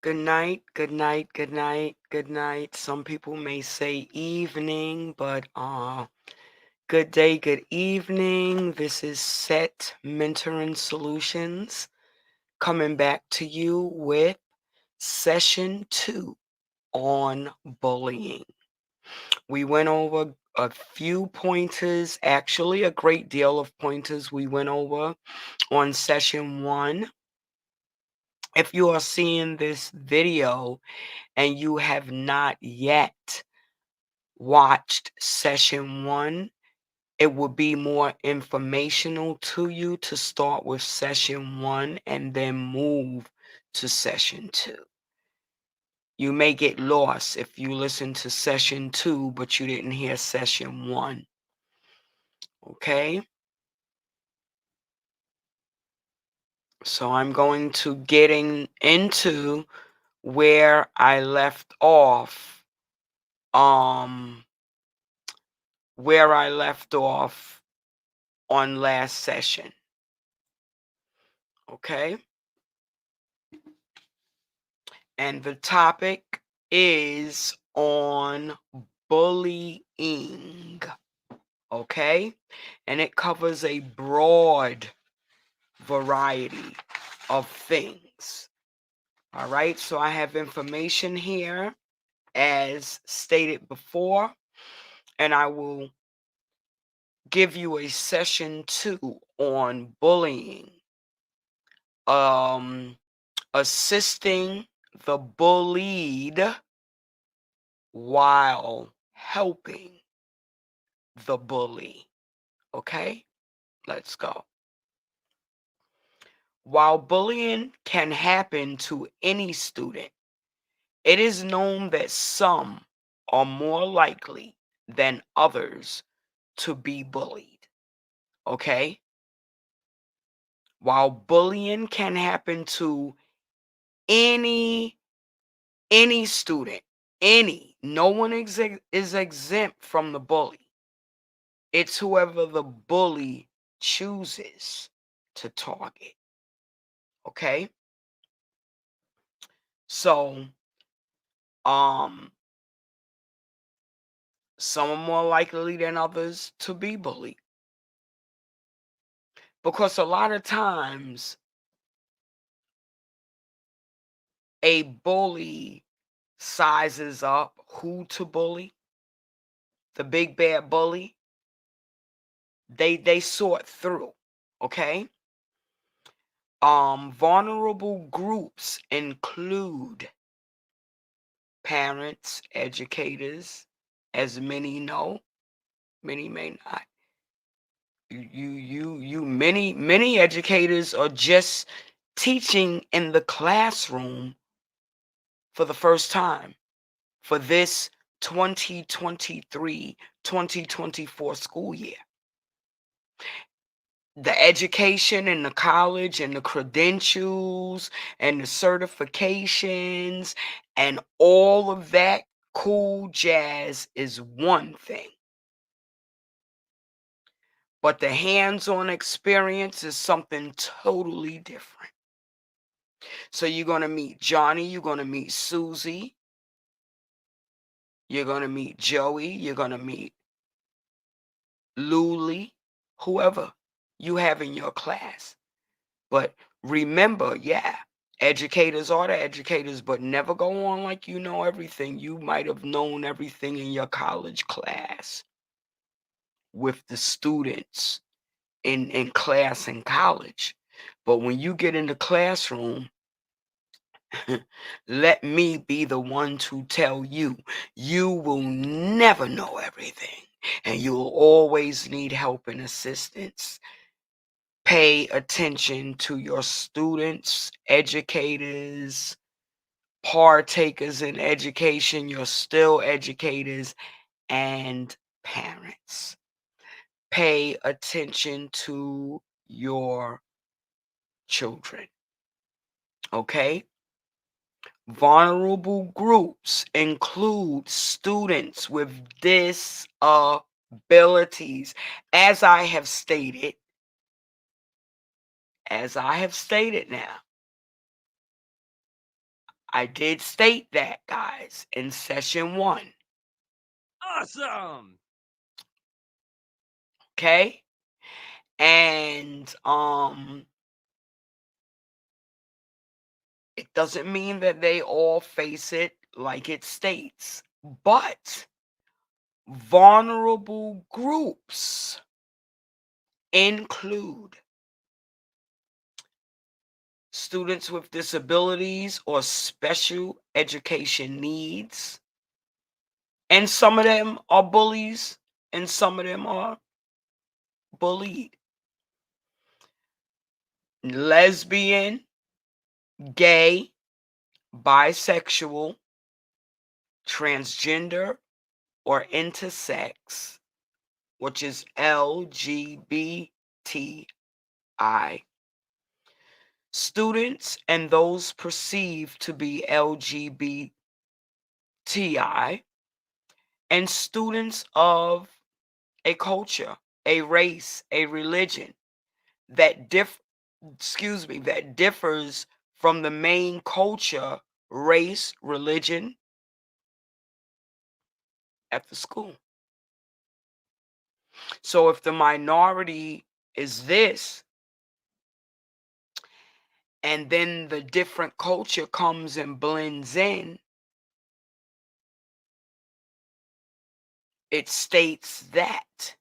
Good night, good night, good night, good night. Some people may say evening, but good day, good evening. This is Set Mentoring Solutions coming back to you with session 2 on bullying. We went over a few pointers, actually a great deal of pointers we went over on session 1. If you are seeing this video and you have not yet watched session 1, it will be more informational to you to start with session 1 and then move to session 2. You may get lost if you listen to session 2, but you didn't hear session 1. Okay? So I'm going to getting into where I left off. Where I left off on last session. Okay? And the topic is on bullying. Okay? And it covers a broad variety of things. All right? So I have information here as stated before, and I will give you a session 2 on bullying. Assisting the bullied while helping the bully. Okay, let's go. While bullying can happen to any student, it is known that some are more likely than others to be bullied. Okay? While bullying can happen to any student, no one is exempt from the bully. It's whoever the bully chooses to target. Okay? So, some are more likely than others to be bullied. Because a lot of times, a bully sizes up who to bully. The big bad bully, they sort through. Okay? Vulnerable groups include parents, educators, as many know, many may not. Many educators are just teaching in the classroom for the first time for this 2023-2024 school year. The education and the college and the credentials and the certifications and all of that cool jazz is one thing. But the hands-on experience is something totally different. So you're going to meet Johnny, you're going to meet Susie, you're going to meet Joey, you're going to meet Luli, whoever you have in your class. But remember, educators are the educators, but never go on like you know everything. You might have known everything in your college class with the students in class in college. But when you get in the classroom, let me be the one to tell you, you will never know everything, and you'll always need help and assistance. Pay attention to your students, educators, partakers in education, you're still educators, and parents. Pay attention to your children. Okay? Vulnerable groups include students with disabilities. As I have stated now, I did state that, guys, in session 1. Awesome. Okay? And it doesn't mean that they all face it like it states, but vulnerable groups include students with disabilities or special education needs, and some of them are bullies and some of them are bullied. Lesbian, gay, bisexual, transgender, or intersex, which is LGBTI. Students and those perceived to be LGBTI, and students of a culture, a race, a religion that that differs from the main culture, race, religion at the school. So if the minority is this, and then the different culture comes and blends in, it states that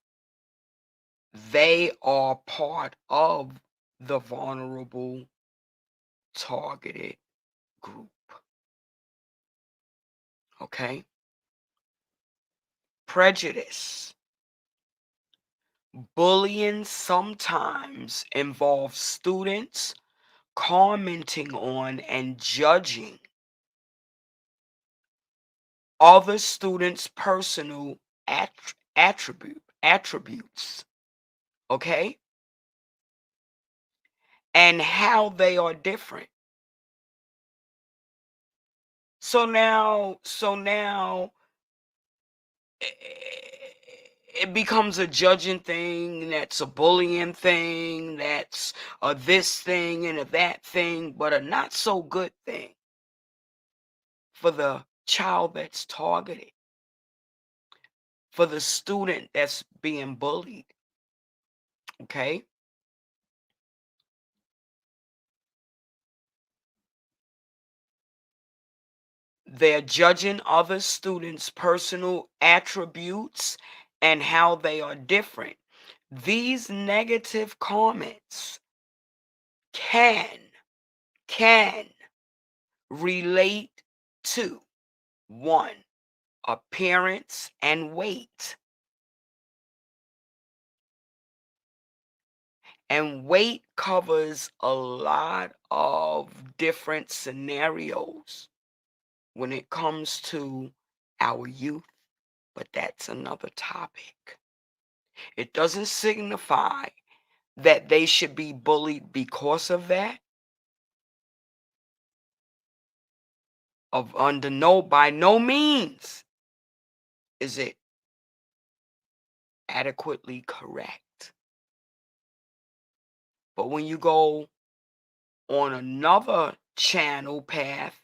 they are part of the vulnerable targeted group. Okay? Prejudice. Bullying sometimes involves students commenting on and judging other students' personal attributes, okay? And how they are different. So now it becomes a judging thing, that's a bullying thing, that's a this thing and a that thing, but a not so good thing for the child that's targeted, for the student that's being bullied. Okay? They're judging other students' personal attributes and how they are different. These negative comments can relate to one, appearance and weight. And weight covers a lot of different scenarios when it comes to our youth, but that's another topic. It doesn't signify that they should be bullied because of that. By no means is it adequately correct. But when you go on another channel path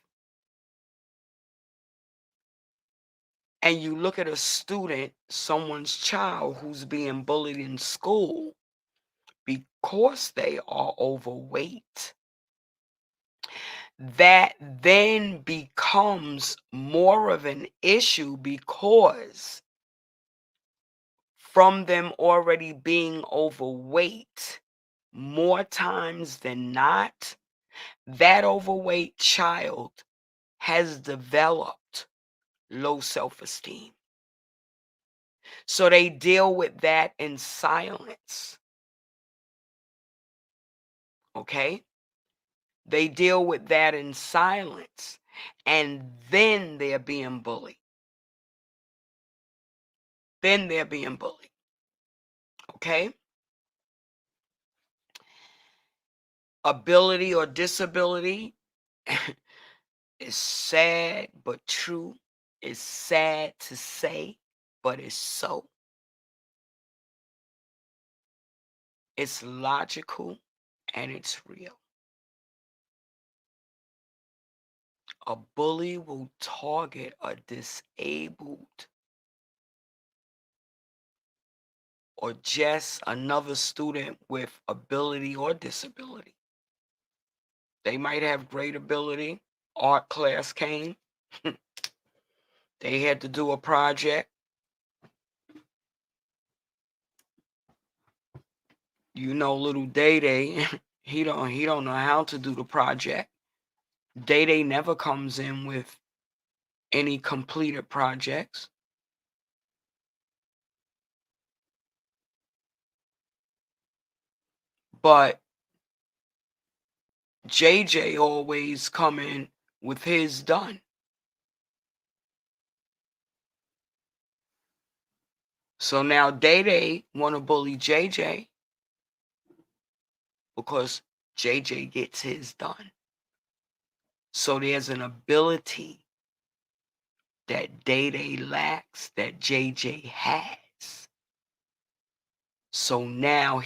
and you look at a student, someone's child who's being bullied in school because they are overweight, that then becomes more of an issue because from them already being overweight, more times than not, that overweight child has developed low self-esteem. So they deal with that in silence. Okay? They deal with that in silence. And then they're being bullied. Then they're being bullied. Okay? Ability or disability is sad but true. It's sad to say, but it's so. It's logical and it's real. a bully will target a disabled or just another student with ability or disability. They might have great ability. Art class came. They had to do a project. Little Day Day, he don't know how to do the project. Day Day never comes in with any completed projects. But JJ always come in with his done. So now Day Day want to bully JJ because JJ gets his done. So there's an ability that Day Day lacks that JJ has. So now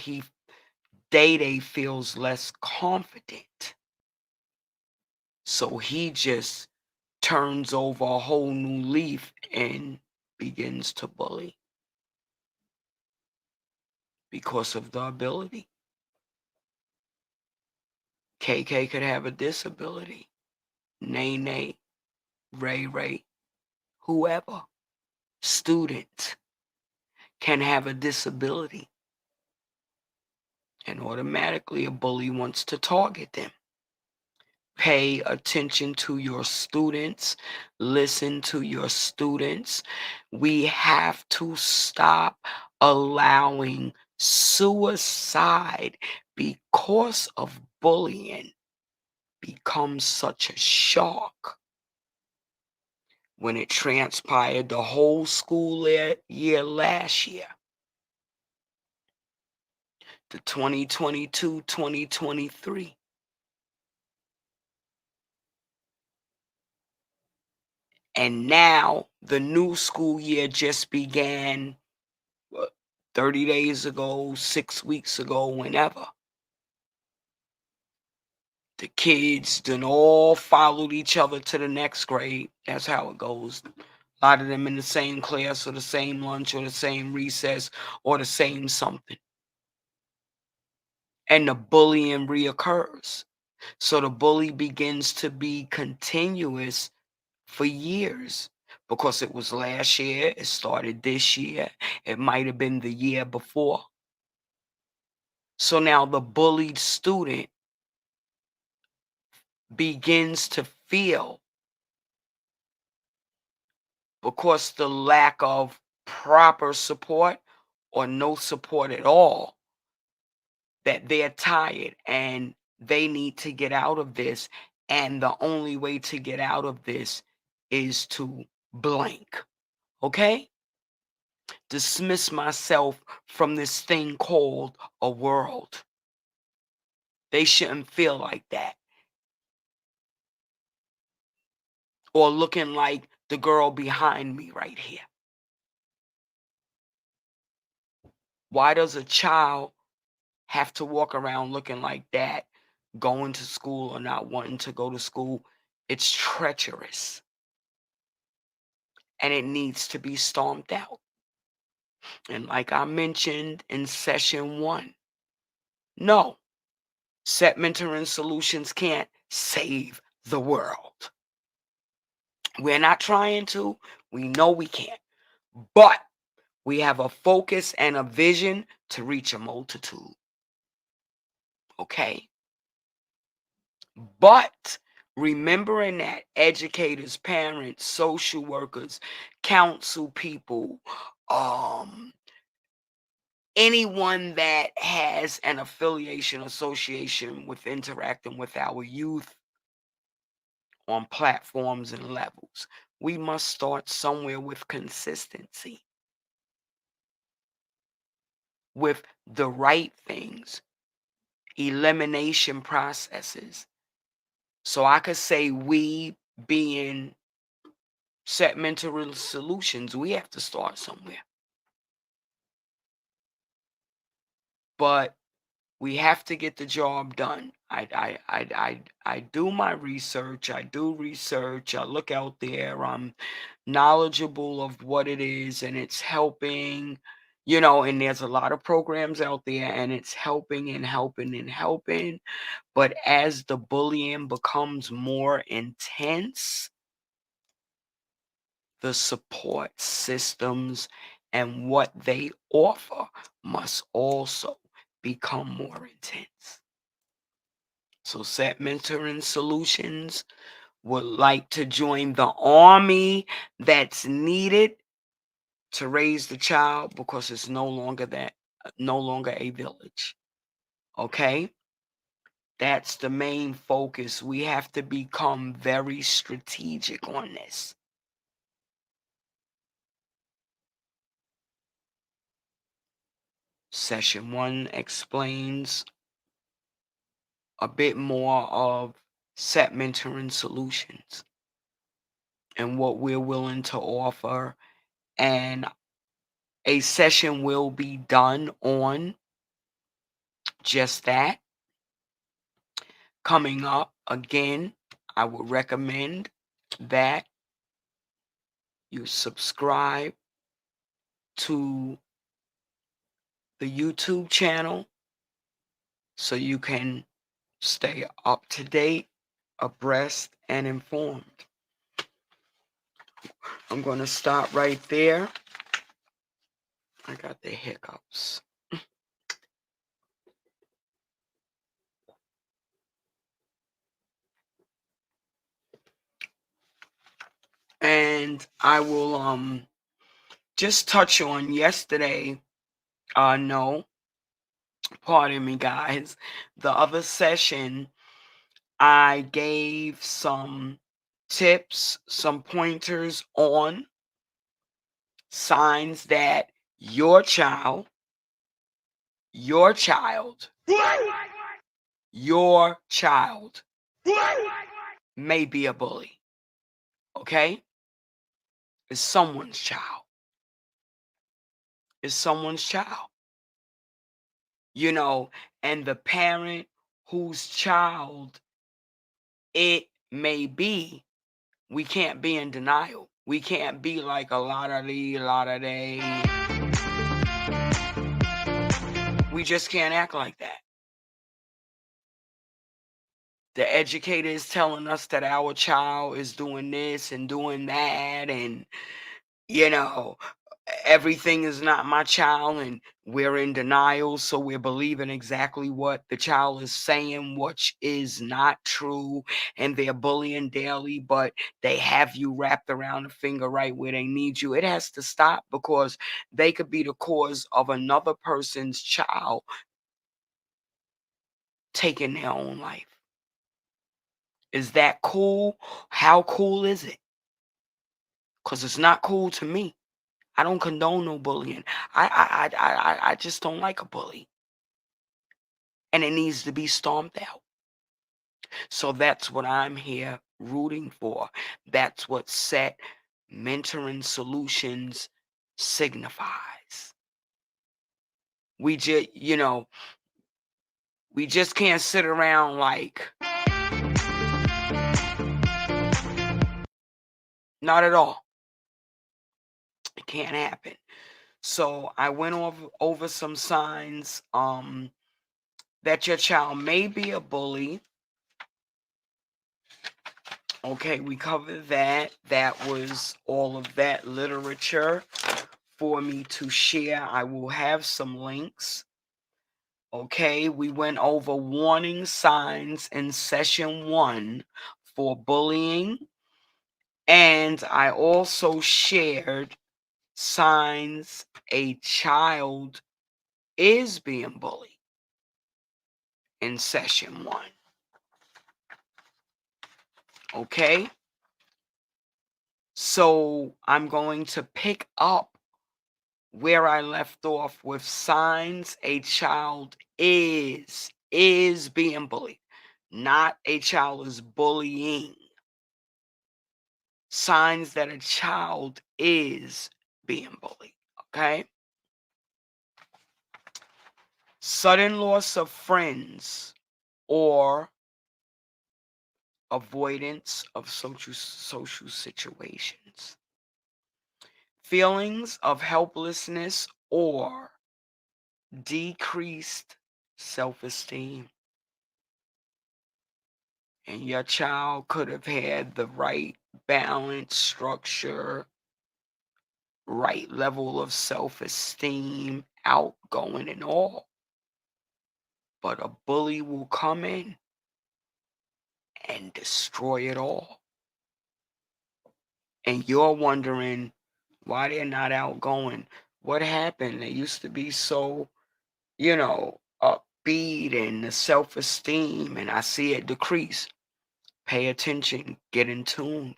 Day Day feels less confident. So he just turns over a whole new leaf and begins to bully because of the ability. KK could have a disability. Nay, Ray, whoever, student can have a disability. And automatically a bully wants to target them. Pay attention to your students. Listen to your students. We have to stop allowing suicide because of bullying become such a shock. When it transpired the whole school year last year, the 2022-2023. And now the new school year just began 30 days ago, 6 weeks ago, whenever. The kids done all followed each other to the next grade. That's how it goes. A lot of them in the same class or the same lunch or the same recess or the same something. And the bullying reoccurs. So the bully begins to be continuous for years because it was last year, it started this year, it might have been the year before. So now the bullied student begins to feel, because the lack of proper support or no support at all, that they're tired and they need to get out of this. And the only way to get out of this is to blank. Okay? Dismiss myself from this thing called a world. They shouldn't feel like that. Or looking like the girl behind me right here. Why does a child have to walk around looking like that, going to school or not wanting to go to school? It's treacherous. And it needs to be stomped out. And like I mentioned in session 1, no, Set Mentoring Solutions can't save the world. We're not trying to. We know we can't. But we have a focus and a vision to reach a multitude. Okay? But remembering that educators, parents, social workers, council people, anyone that has an affiliation, association with interacting with our youth on platforms and levels, we must start somewhere with consistency, with the right things, elimination processes. So I could say we, being Set Mentoring Solutions, we have to start somewhere. But we have to get the job done. I do my research. I do research. I look out there. I'm knowledgeable of what it is, and it's helping. And there's a lot of programs out there, and it's helping and helping and helping. But as the bullying becomes more intense, the support systems and what they offer must also become more intense. So Set Mentoring Solutions would like to join the army that's needed to raise the child, because it's no longer a village. Okay? That's the main focus. We have to become very strategic on this. Session 1 explains a bit more of Set Mentoring Solutions and what we're willing to offer, and a session will be done on just that. Coming up again, I would recommend that you subscribe to the YouTube channel so you can stay up to date, abreast, and informed. I'm going to stop right there. I got the hiccups. And I will just touch on yesterday. No, pardon me, guys. The other session, I gave some tips, some pointers on signs that your child, your child, your child may be a bully. Okay? It's someone's child. It's someone's child. And the parent whose child it may be, we can't be in denial. We can't be like a lot of they. We just can't act like that. The educator is telling us that our child is doing this and doing that, and everything is not my child, and we're in denial, so we're believing exactly what the child is saying, which is not true, and they're bullying daily, but they have you wrapped around the finger right where they need you. It has to stop, because they could be the cause of another person's child taking their own life. Is that cool? How cool is it? Because it's not cool to me. I don't condone no bullying. I just don't like a bully. And it needs to be stomped out. So that's what I'm here rooting for. That's what Set Mentoring Solutions signifies. We just can't sit around like, not at all. It can't happen. So I went over some signs that your child may be a bully. Okay, we covered that. That was all of that literature for me to share. I will have some links. Okay, we went over warning signs in session 1 for bullying. And I also shared signs a child is being bullied in session 1. Okay? So I'm going to pick up where I left off with signs a child is being bullied, not a child is bullying. Signs that a child is being bullied. Okay? Sudden loss of friends or avoidance of social situations, feelings of helplessness or decreased self-esteem. And your child could have had the right balance, structure, right level of self-esteem, outgoing and all. But a bully will come in and destroy it all. And you're wondering why they're not outgoing. What happened? They used to be so, upbeat, and the self-esteem, and I see it decrease. Pay attention, get in tune.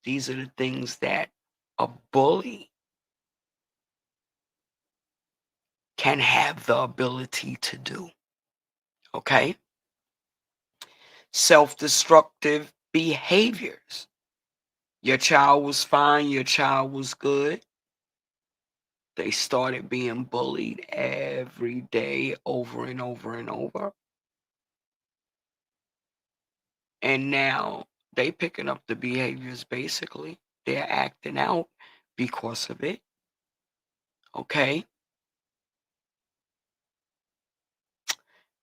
These are the things that a bully can have the ability to do. Okay? Self-destructive behaviors. Your child was fine, your child was good. They started being bullied every day over and over and over. And now they picking up the behaviors basically. They're acting out because of it. Okay?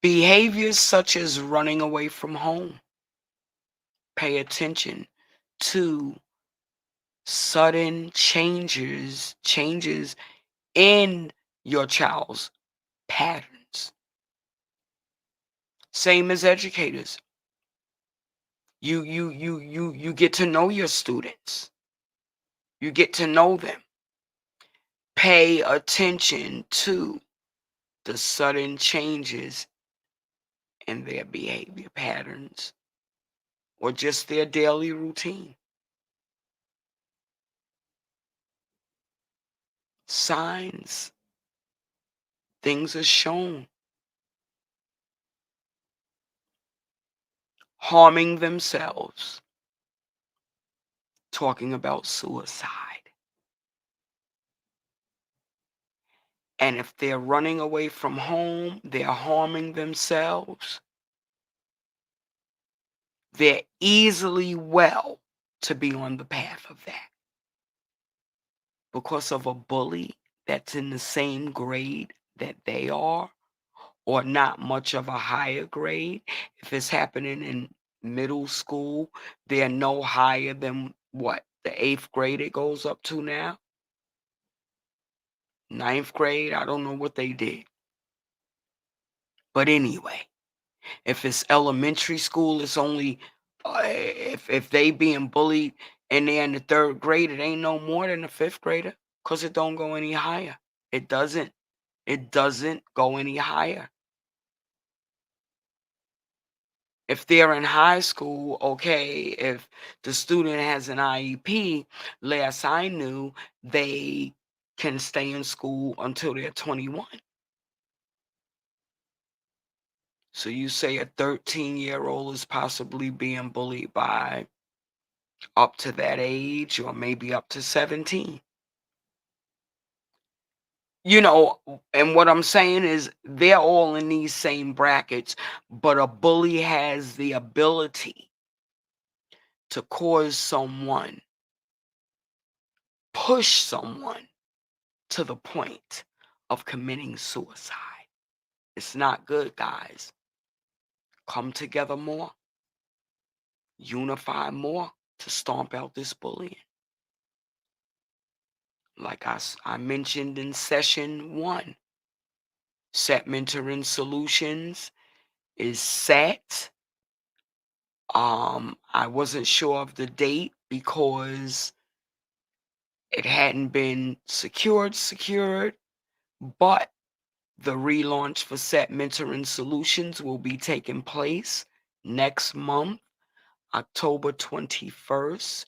Behaviors such as running away from home. Pay attention to sudden changes in your child's patterns. Same as educators. You get to know your students. You get to know them. Pay attention to the sudden changes in their behavior patterns or just their daily routine. Signs, things are shown. Harming themselves, talking about suicide. And if they're running away from home, they're harming themselves, they're easily well to be on the path of that because of a bully that's in the same grade that they are, or not much of a higher grade. If it's happening in middle school, they're no higher than what? The eighth grade it goes up to now? Ninth grade? I don't know what they did. But anyway, if it's elementary school, it's only if they being bullied and they're in the third grade, it ain't no more than a fifth grader, because it don't go any higher. It doesn't. It doesn't go any higher. If they're in high school, okay, if the student has an IEP, last I knew, they can stay in school until they're 21. So you say a 13-year-old is possibly being bullied by up to that age, or maybe up to 17. And what I'm saying is they're all in these same brackets, but a bully has the ability to cause someone, push someone to the point of committing suicide. It's not good, guys. Come together more, unify more to stomp out this bullying. Like I mentioned in session 1, Set Mentoring Solutions is set. I wasn't sure of the date because it hadn't been secured, but the relaunch for Set Mentoring Solutions will be taking place next month, October 21st.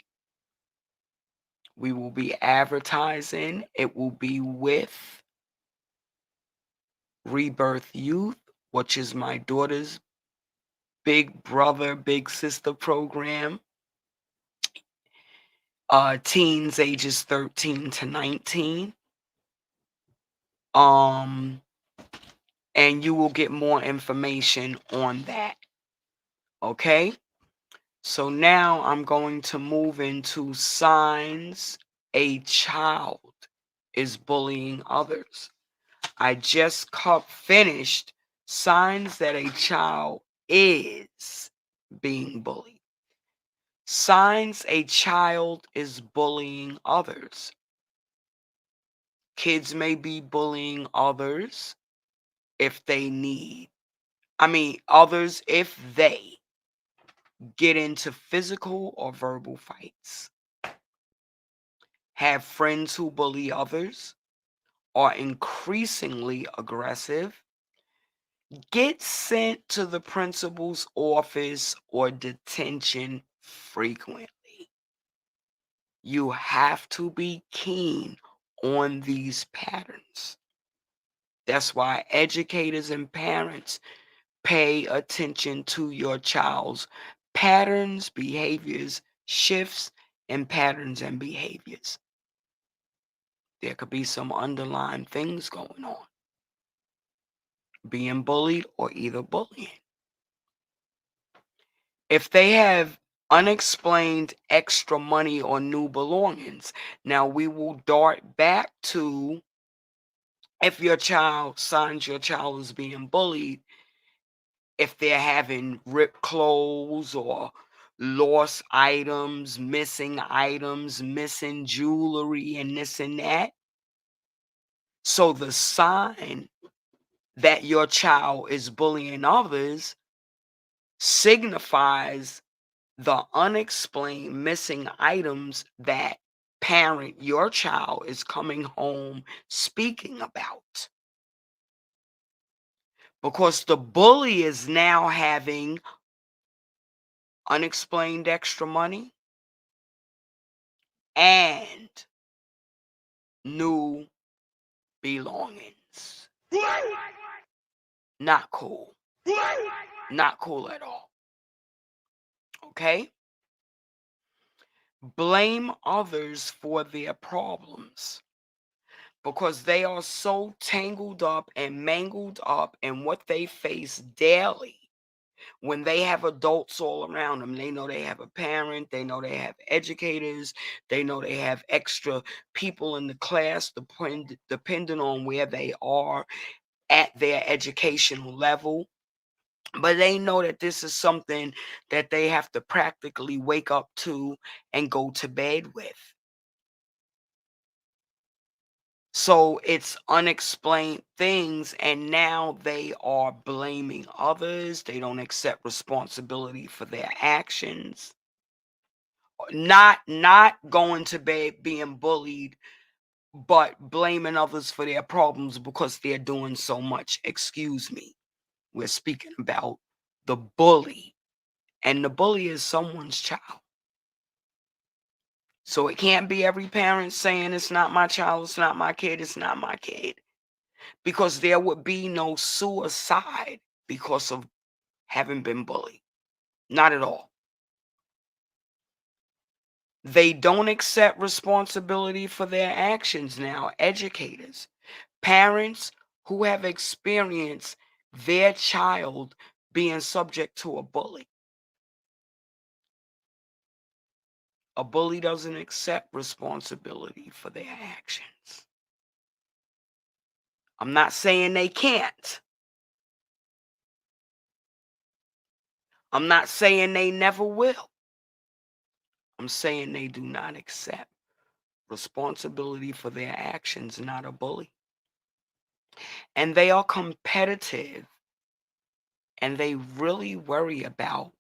We will be advertising. It will be with Rebirth Youth, which is my daughter's big brother, big sister program. Teens ages 13 to 19. and you will get more information on that. Okay? So now I'm going to move into signs a child is bullying others. I just finished signs that a child is being bullied. Signs a child is bullying others. Kids may be bullying others if they others if they get into physical or verbal fights, have friends who bully others, are increasingly aggressive, get sent to the principal's office or detention frequently. You have to be keen on these patterns. That's why educators and parents pay attention to your child's patterns, behaviors, shifts, and patterns and behaviors. There could be some underlying things going on. Being bullied or either bullying. If they have unexplained extra money or new belongings, now we will dart back to if your child signs your child is being bullied, if they're having ripped clothes or lost items, missing jewelry, and this and that. So the sign that your child is bullying others signifies the unexplained missing items that parent your child is coming home speaking about. Because the bully is now having unexplained extra money and new belongings. Not cool. Not cool at all. Okay? Blame others for their problems because they are so tangled up and mangled up in what they face daily. When they have adults all around them, they know they have a parent, they know they have educators, they know they have extra people in the class, depending on where they are at their educational level. But they know that this is something that they have to practically wake up to and go to bed with. So it's unexplained things, and now they are blaming others. They don't accept responsibility for their actions. Not going to bed being bullied, but blaming others for their problems because they're doing so much. Excuse me. We're speaking about the bully, and the bully is someone's child. So it can't be every parent saying it's not my child, it's not my kid, it's not my kid. Because there would be no suicide because of having been bullied. Not at all. They don't accept responsibility for their actions now. Educators, parents who have experienced their child being subject to a bully. A bully doesn't accept responsibility for their actions. I'm not saying they can't. I'm not saying they never will. I'm saying they do not accept responsibility for their actions, not a bully. And they are competitive, and they really worry about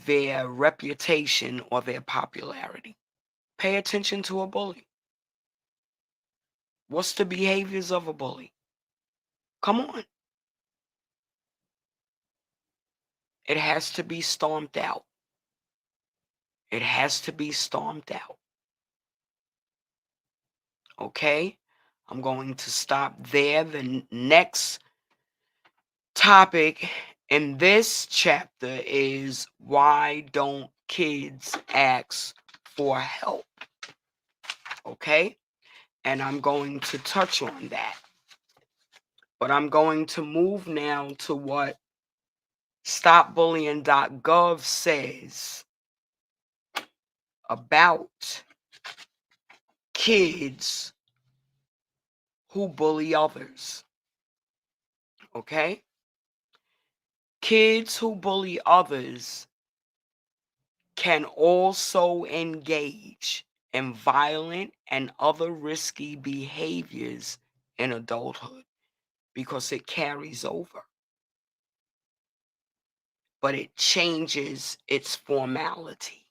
their reputation or their popularity. Pay attention to a bully. What's the behaviors of a bully? Come on. It has to be stomped out. It has to be stomped out. Okay? I'm going to stop there. The next topic in this chapter is why don't kids ask for help? Okay? And I'm going to touch on that. But I'm going to move now to what stopbullying.gov says about kids who bully others. Okay? Kids who bully others can also engage in violent and other risky behaviors in adulthood because it carries over, but it changes its formality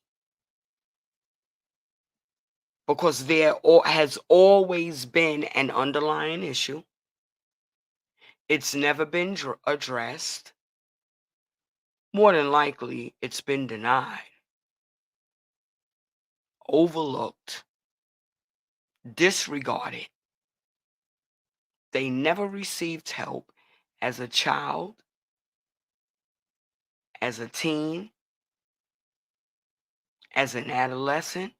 because there has always been an underlying issue. It's never been addressed. More than likely, it's been denied, overlooked, disregarded. They never received help as a child, as a teen, as an adolescent,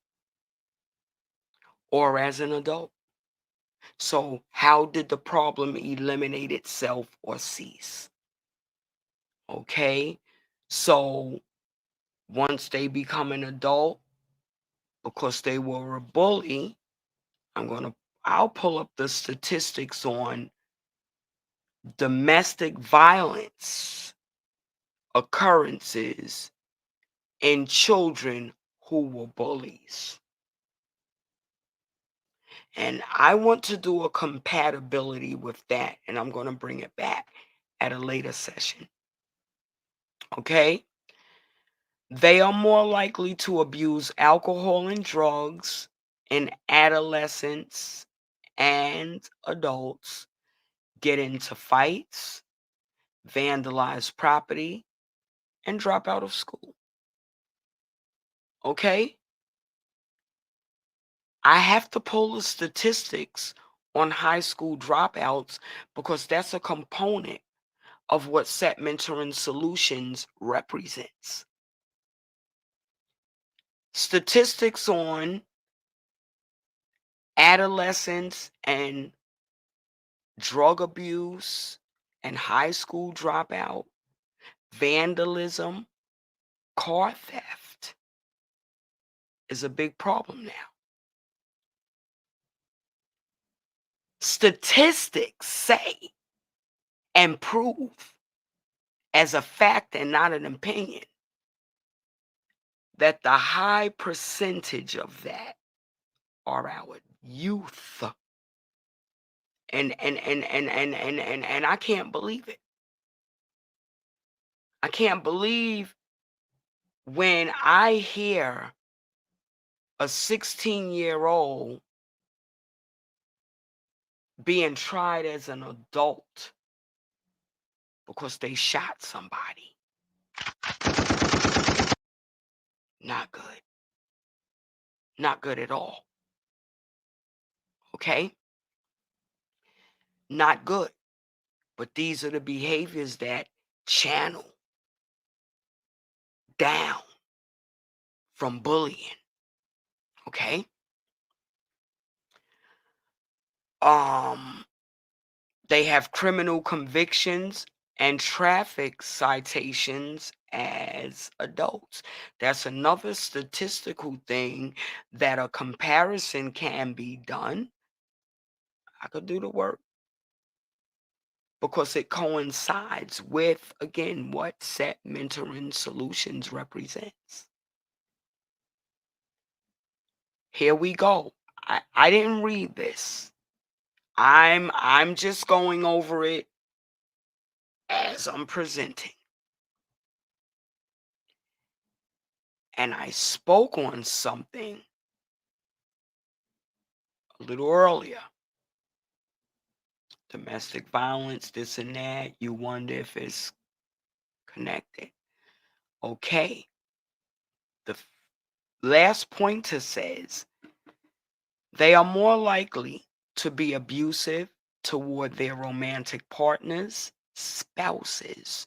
or as an adult. So, how did the problem eliminate itself or cease? Okay, so once they become an adult, because they were a bully, I'll pull up the statistics on domestic violence occurrences in children who were bullies. And I want to do a compatibility with that, and I'm going to bring it back at a later session. Okay? They are more likely to abuse alcohol and drugs in adolescents and adults, get into fights, vandalize property, and drop out of school. Okay? I have to pull the statistics on high school dropouts because that's a component of what Set Mentoring Solutions represents. Statistics on adolescents and drug abuse and high school dropout, vandalism, car theft is a big problem now. Statistics say and prove as a fact and not an opinion that the high percentage of that are our youth. And I can't believe it. I can't believe when I hear a 16-year-old being tried as an adult because they shot somebody. Not good. Not good at all. Okay? Not good. But these are the behaviors that channel down from bullying. Okay? They have criminal convictions and traffic citations as adults. That's another statistical thing that a comparison can be done. I could do the work because it coincides with, again, what Set Mentoring Solutions represents. Here we go. I didn't read this. I'm just going over it as I'm presenting. And I spoke on something a little earlier. Domestic violence, this and that. You wonder if it's connected. Okay. The last pointer says they are more likely to be abusive toward their romantic partners, spouses,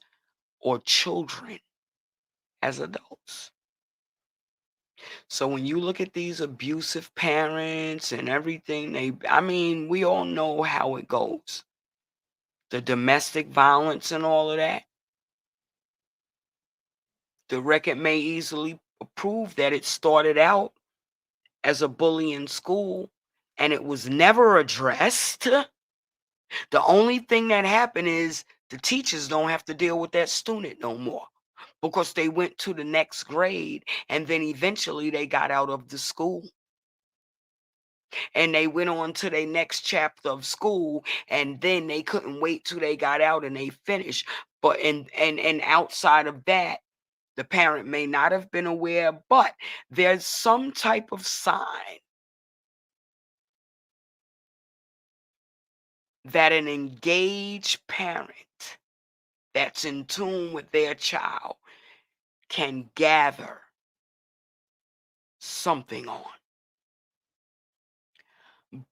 or children as adults. So when you look at these abusive parents and everything, we all know how it goes. the domestic violence and all of that, the record may easily prove that it started out as a bully in school and it was never addressed. The only thing that happened is the teachers don't have to deal with that student no more because they went to the next grade and then eventually they got out of the school and they went on to their next chapter of school, and then they couldn't wait till they got out and they finished. But and outside of that, the parent may not have been aware, but there's some type of sign that an engaged parent that's in tune with their child can gather something on.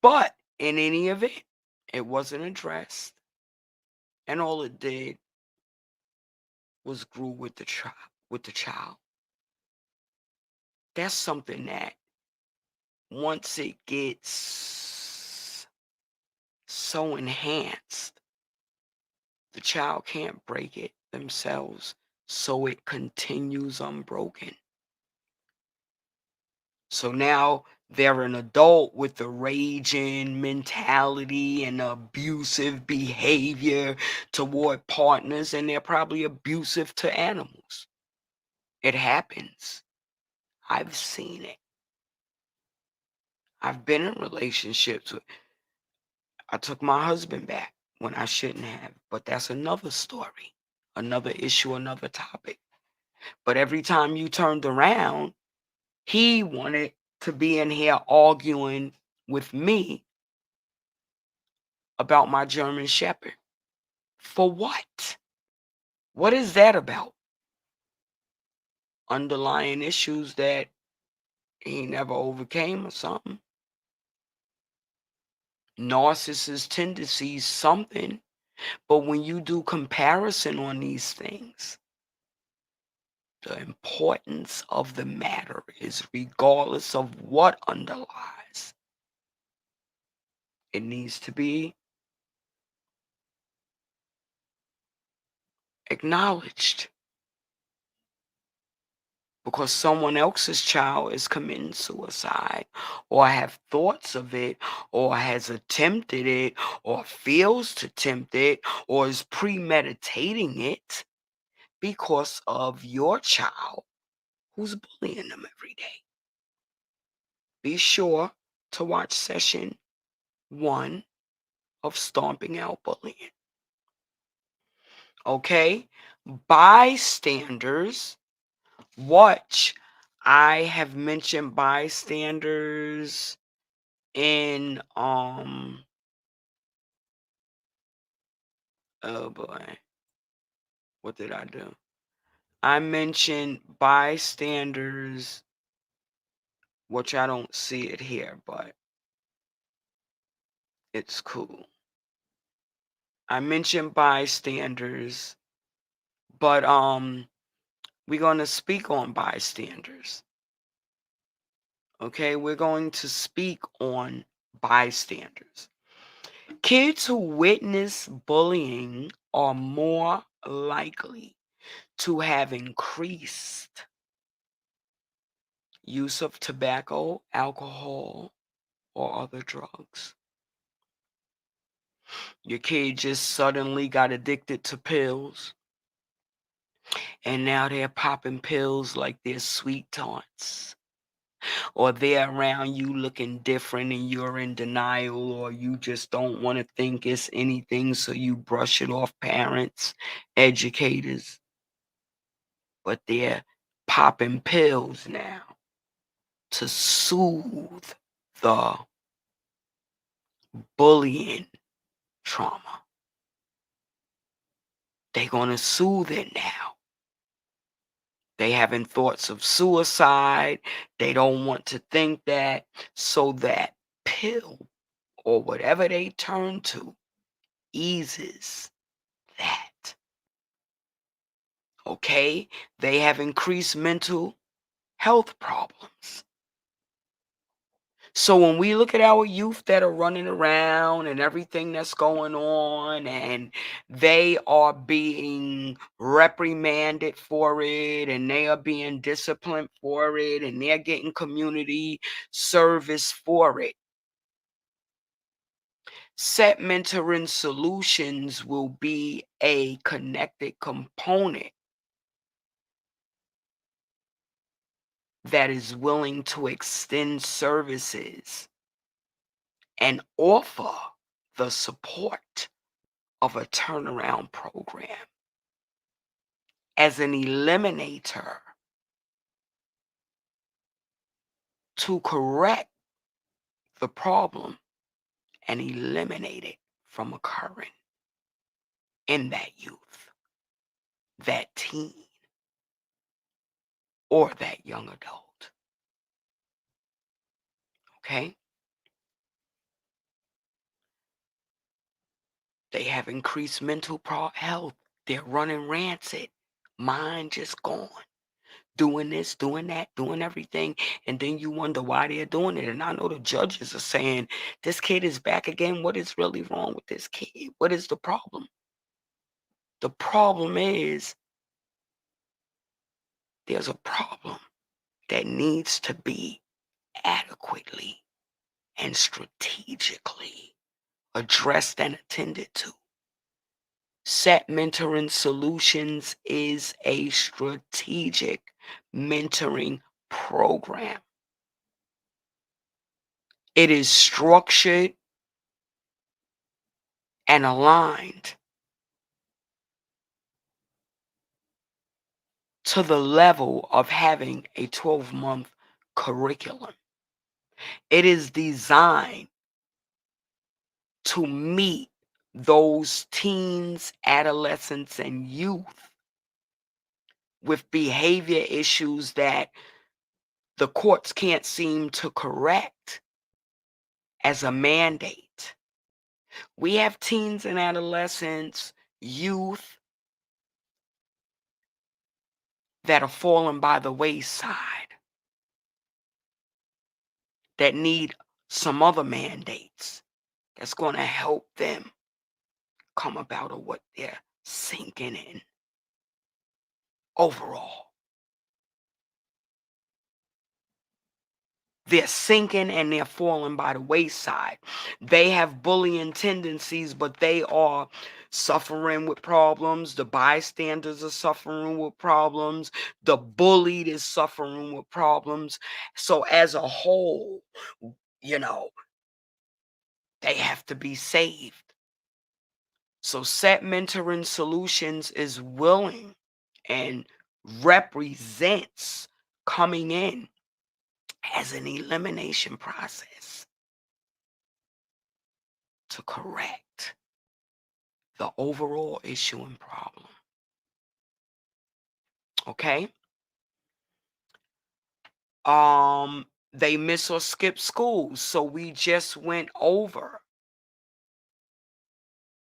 But in any event, it wasn't addressed, and all it did was grew with the child. That's something that once it gets so enhanced, the child can't break it themselves, so it continues unbroken. So now they're an adult with a raging mentality and abusive behavior toward partners, and they're probably abusive to animals. It happens. I've seen it. I've been in relationships with, I took my husband back when I shouldn't have, but that's another story, another issue, another topic. But every time you turned around, he wanted to be in here arguing with me about my German Shepherd. For what? What is that about? Underlying issues that he never overcame or something. Narcissist tendencies, something. But when you do comparison on these things, the importance of the matter is regardless of what underlies, it needs to be acknowledged because someone else's child is committing suicide or have thoughts of it or has attempted it or feels to tempt it or is premeditating it because of your child who's bullying them every day. Be sure to watch session 1 of Stomping Out Bullying. Okay? Bystanders. Watch. I have mentioned bystanders in oh boy, what did I do? I mentioned bystanders, which I don't see it here, but it's cool. I mentioned bystanders, but we're going to speak on bystanders. Okay, we're going to speak on bystanders. Kids who witness bullying are more likely to have increased use of tobacco, alcohol, or other drugs. Your kid just suddenly got addicted to pills, and now they're popping pills like they're sweet tarts. Or they're around you looking different and you're in denial, or you just don't want to think it's anything, so you brush it off parents, educators. But they're popping pills now to soothe the bullying trauma. They're going to soothe it now. They having thoughts of suicide. They don't want to think that. So that pill or whatever they turn to eases that. Okay? They have increased mental health problems. So when we look at our youth that are running around and everything that's going on, and they are being reprimanded for it, and they are being disciplined for it, and they're getting community service for it, Set Mentoring Solutions will be a connected component that is willing to extend services and offer the support of a turnaround program as an eliminator to correct the problem and eliminate it from occurring in that youth, that teen, or that young adult. Okay? They have increased mental health. They're running rancid. Mind just gone. Doing this, doing that, doing everything. And then you wonder why they're doing it. And I know the judges are saying, this kid is back again. What is really wrong with this kid? What is the problem? The problem is there's a problem that needs to be adequately and strategically addressed and attended to. Set Mentoring Solutions is a strategic mentoring program. It is structured and aligned to the level of having a 12-month curriculum. It is designed to meet those teens, adolescents, and youth with behavior issues that the courts can't seem to correct as a mandate. We have teens and adolescents, youth that are falling by the wayside, that need some other mandates that's going to help them come about of what they're sinking in overall. They're sinking and they're falling by the wayside. They have bullying tendencies, but they are suffering with problems. The bystanders are suffering with problems. The bullied is suffering with problems. So as a whole, you know, they have to be saved. So Set Mentoring Solutions is willing and represents coming in as an elimination process to correct the overall issue and problem. Okay? They miss or skip school, so we just went over.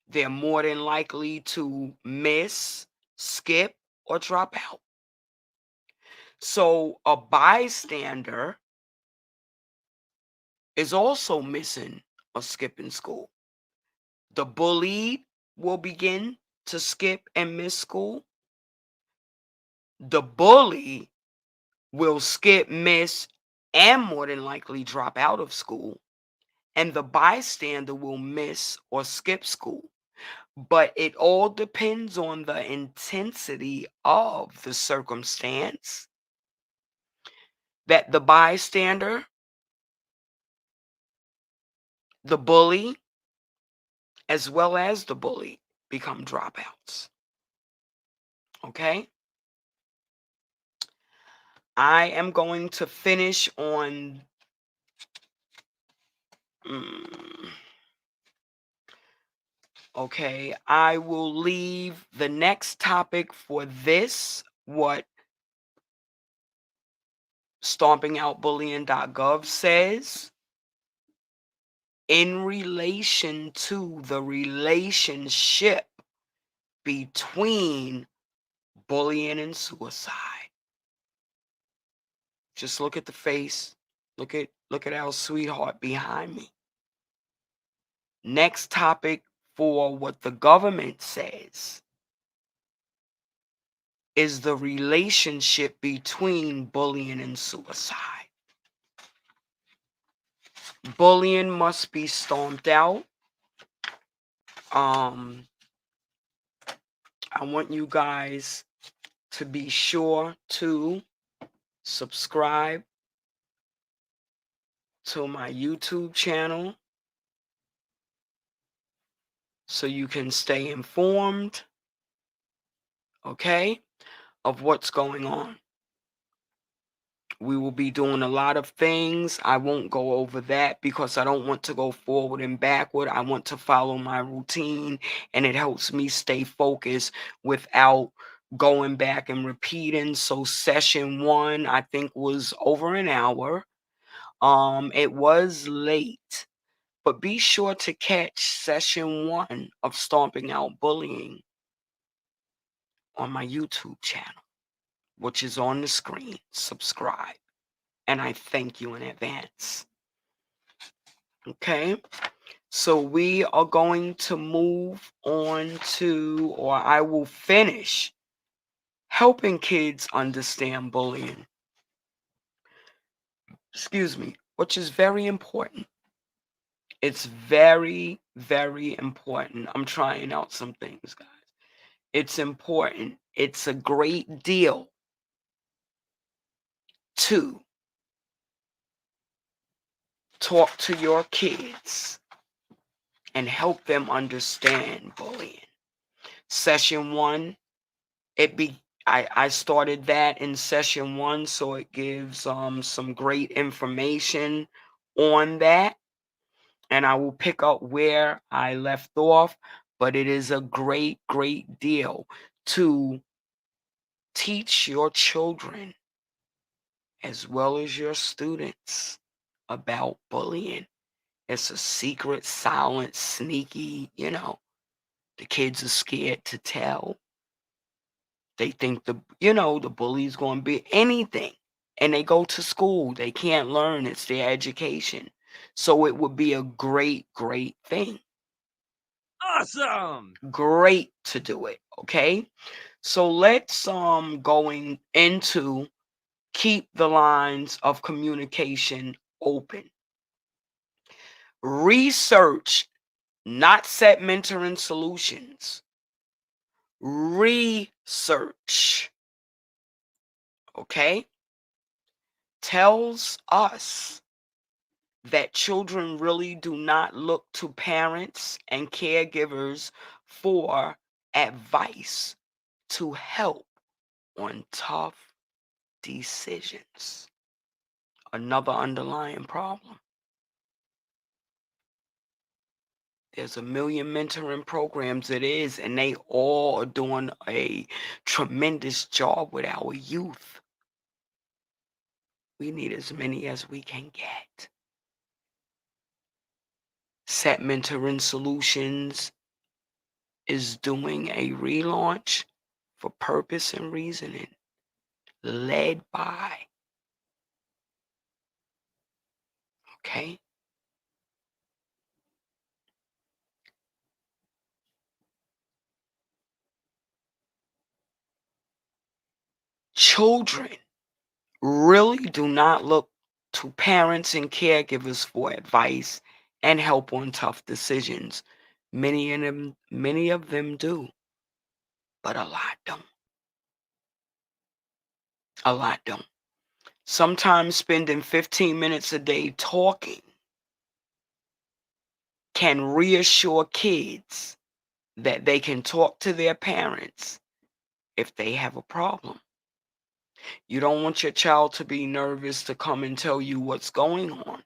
They're more than likely to miss, skip, or drop out. So a bystander is also missing or skipping school. The bullied will begin to skip and miss school. The bully will skip, miss, and more than likely drop out of school. And the bystander will miss or skip school. But it all depends on the intensity of the circumstance that the bystander, the bully, as well as the bully become dropouts. Okay? I am going to finish on okay, I will leave the next topic for this, what stompingoutbullying.gov says in relation to the relationship between bullying and suicide. Just look at the face, Look at our sweetheart behind me. Next topic for what the government says is the relationship between bullying and suicide. Bullying must be stomped out. I want you guys to be sure to subscribe to my YouTube channel so you can stay informed, okay, of what's going on. We will be doing a lot of things. I won't go over that because I don't want to go forward and backward. I want to follow my routine, and it helps me stay focused without going back and repeating. So session 1, I think, was over an hour. It was late, but be sure to catch session 1 of Stomping Out Bullying on my YouTube channel, which is on the screen. Subscribe. And I thank you in advance. Okay, so we are going to move on to, or I will finish helping kids understand bullying. Excuse me, which is very important. It's very, very important. I'm trying out some things, guys. It's important. It's a great deal to talk to your kids and help them understand bullying. Session 1, I started that in session 1, so it gives some great information on that, and I will pick up where I left off, but it is a great deal to teach your children as well as your students about bullying. It's a secret, silent, sneaky, the kids are scared to tell. They think the bully's going to be anything. And they go to school. They can't learn. It's their education. So it would be a great thing. Awesome! Great to do it. Okay. So let's going into keep the lines of communication open. Research, not set mentoring solutions. Research, okay, tells us that children really do not look to parents and caregivers for advice to help on tough decisions. Another underlying problem. There's a million mentoring programs it is, and they all are doing a tremendous job with our youth. We need as many as we can get. Set Mentoring Solutions is doing a relaunch for Purpose and Reasoning, led by, okay, children really do not look to parents and caregivers for advice and help on tough decisions. Many of them do, but a lot don't. A lot don't. Sometimes spending 15 minutes a day talking can reassure kids that they can talk to their parents if they have a problem. You don't want your child to be nervous to come and tell you what's going on.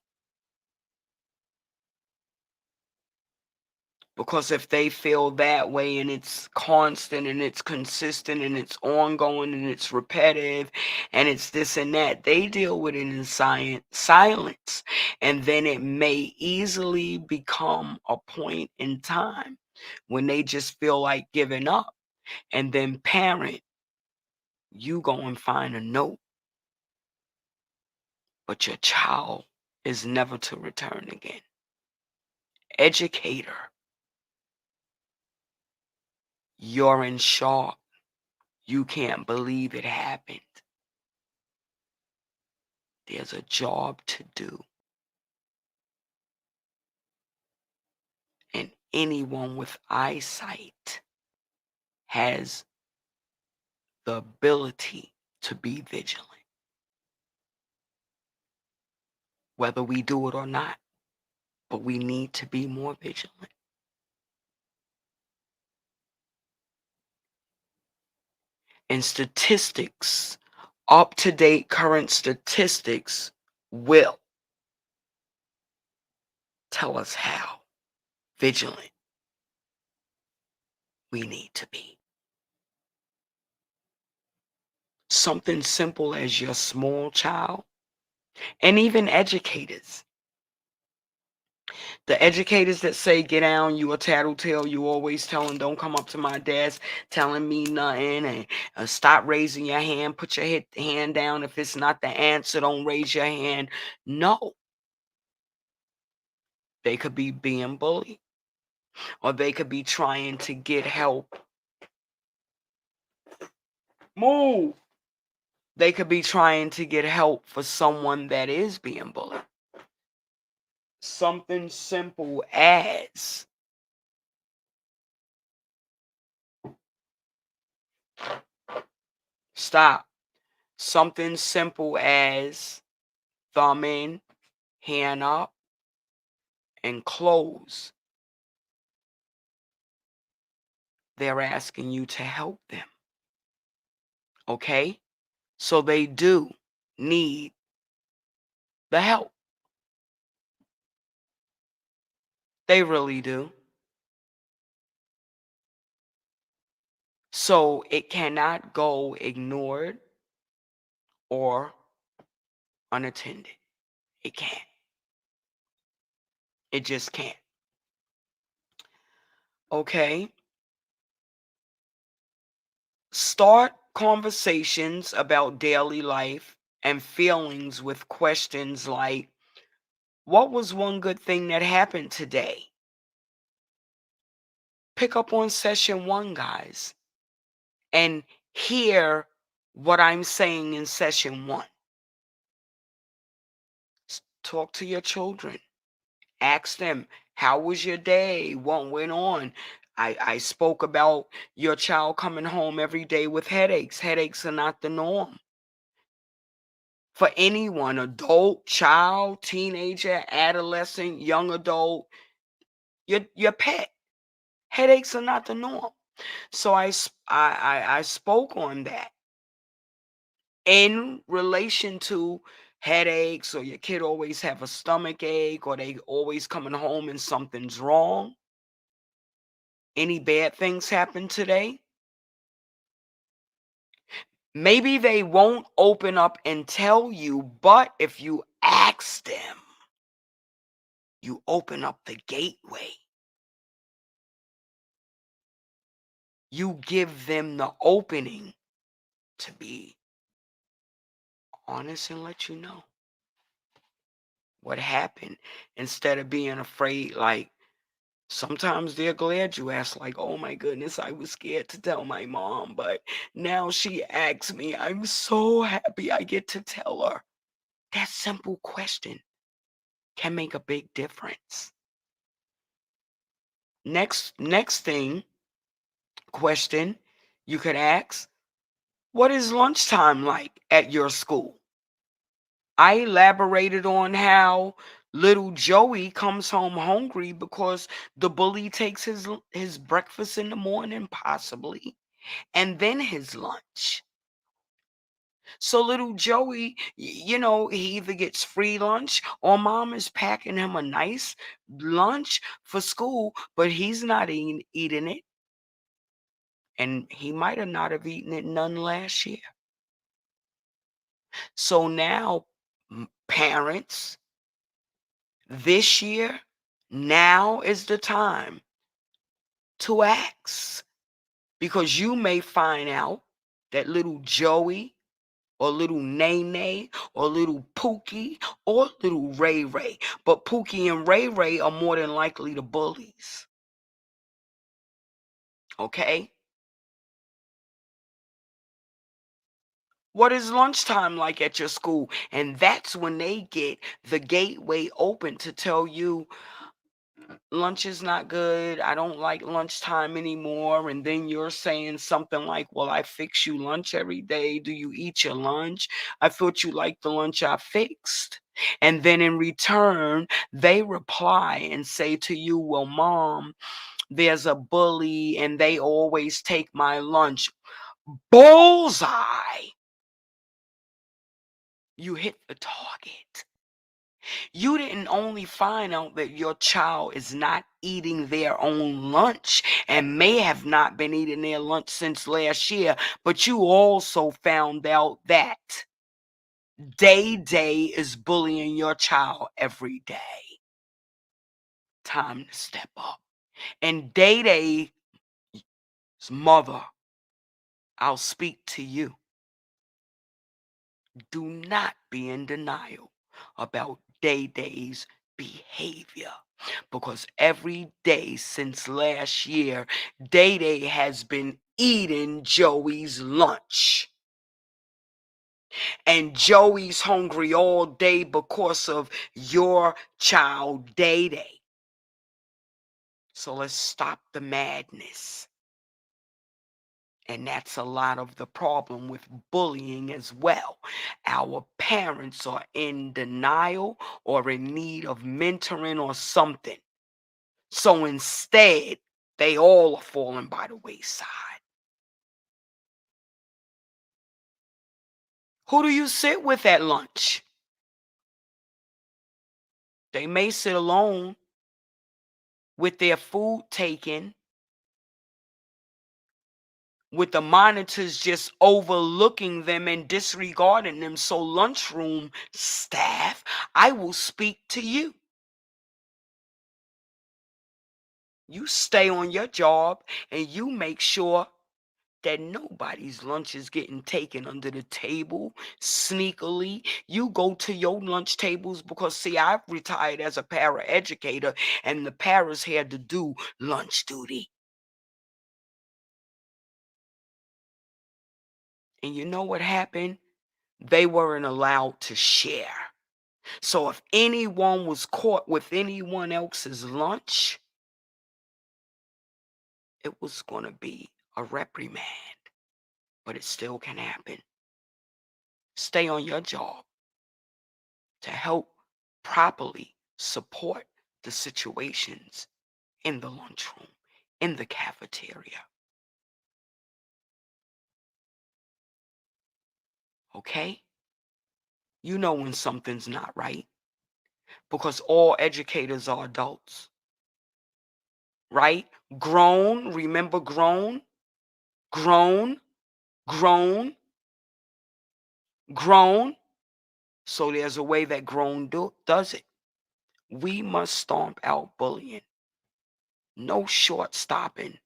Because if they feel that way and it's constant and it's consistent and it's ongoing and it's repetitive and it's this and that, they deal with it in silence. And then it may easily become a point in time when they just feel like giving up. And then parent, you go and find a note. but your child is never to return again. Educator, you're in shock. You can't believe it happened. There's a job to do. And anyone with eyesight has the ability to be vigilant, whether we do it or not. But we need to be more vigilant. And statistics, up-to-date current statistics, will tell us how vigilant we need to be. Something simple as your small child, and even educators. The educators that say, get down, you a tattletale, you always telling, don't come up to my desk telling me nothing, and stop raising your hand, put your hand down. If it's not the answer, don't raise your hand. No, they could be being bullied, or they could be trying to get help. Move. They could be trying to get help for someone that is being bullied. Something simple as stop. Something simple as thumb in, hand up, and close. They're asking you to help them. Okay? So they do need the help. They really do. So it cannot go ignored or unattended. It can't. It just can't. Okay? Start conversations about daily life and feelings with questions like, what was one good thing that happened today? Pick up on session 1, guys, and hear what I'm saying in session 1. Talk to your children. Ask them, how was your day? What went on? I spoke about your child coming home every day with headaches. Headaches are not the norm. For anyone, adult, child, teenager, adolescent, young adult, your pet, headaches are not the norm. So I spoke on that in relation to headaches, or your kid always have a stomach ache, or they always coming home and something's wrong. Any bad things happen today? Maybe they won't open up and tell you, but if you ask them, you open up the gateway. You give them the opening to be honest and let you know what happened, instead of being afraid. Like, sometimes they're glad you asked, like, oh my goodness, I was scared to tell my mom, but now she asks me. I'm so happy I get to tell her. That simple question can make a big difference. Next thing, question you could ask, what is lunchtime like at your school? I elaborated on how little Joey comes home hungry because the bully takes his breakfast in the morning, possibly, and then his lunch. So little Joey, he either gets free lunch or mom is packing him a nice lunch for school, but he's not eating it. And he might have not have eaten it none last year. So now, parents, this year, now is the time to ask, because you may find out that little Joey or little Nene or little Pookie or little Ray Ray. But Pookie and Ray Ray are more than likely the bullies. Okay? What is lunchtime like at your school? And that's when they get the gateway open to tell you lunch is not good. I don't like lunchtime anymore. And then you're saying something like, well, I fix you lunch every day. Do you eat your lunch? I thought you liked the lunch I fixed. And then in return, they reply and say to you, well, mom, there's a bully and they always take my lunch. Bullseye! You hit the target. You didn't only find out that your child is not eating their own lunch and may have not been eating their lunch since last year, but you also found out that Day is bullying your child every day. Time to step up. And Day's mother, I'll speak to you. Do not be in denial about Day's behavior, because every day since last year, Day has been eating Joey's lunch. And Joey's hungry all day because of your child, Day. So let's stop the madness. And that's a lot of the problem with bullying as well. Our parents are in denial or in need of mentoring or something. So instead, they all are falling by the wayside. Who do you sit with at lunch? They may sit alone with their food taken, with the monitors just overlooking them and disregarding them. So lunchroom staff, I will speak to you. You stay on your job and you make sure that nobody's lunch is getting taken under the table sneakily. You go to your lunch tables because, see, I've retired as a paraeducator and the paras had to do lunch duty. And you know what happened? They weren't allowed to share. So if anyone was caught with anyone else's lunch, it was going to be a reprimand. But it still can happen. Stay on your job to help properly support the situations in the lunchroom, in the cafeteria. Okay? You know when something's not right because all educators are adults, right? Grown, remember grown, grown, grown, grown. So there's a way that grown does it. We must stomp out bullying. No short stopping,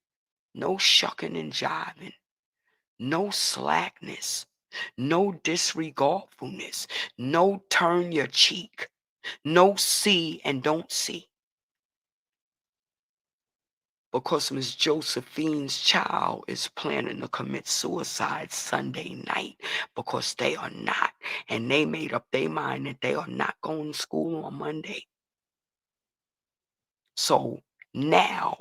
no shucking and jiving, no slackness, no disregardfulness, no turn your cheek, no see and don't see. Because Miss Josephine's child is planning to commit suicide Sunday night because they are not. And they made up their mind that they are not going to school on Monday. So now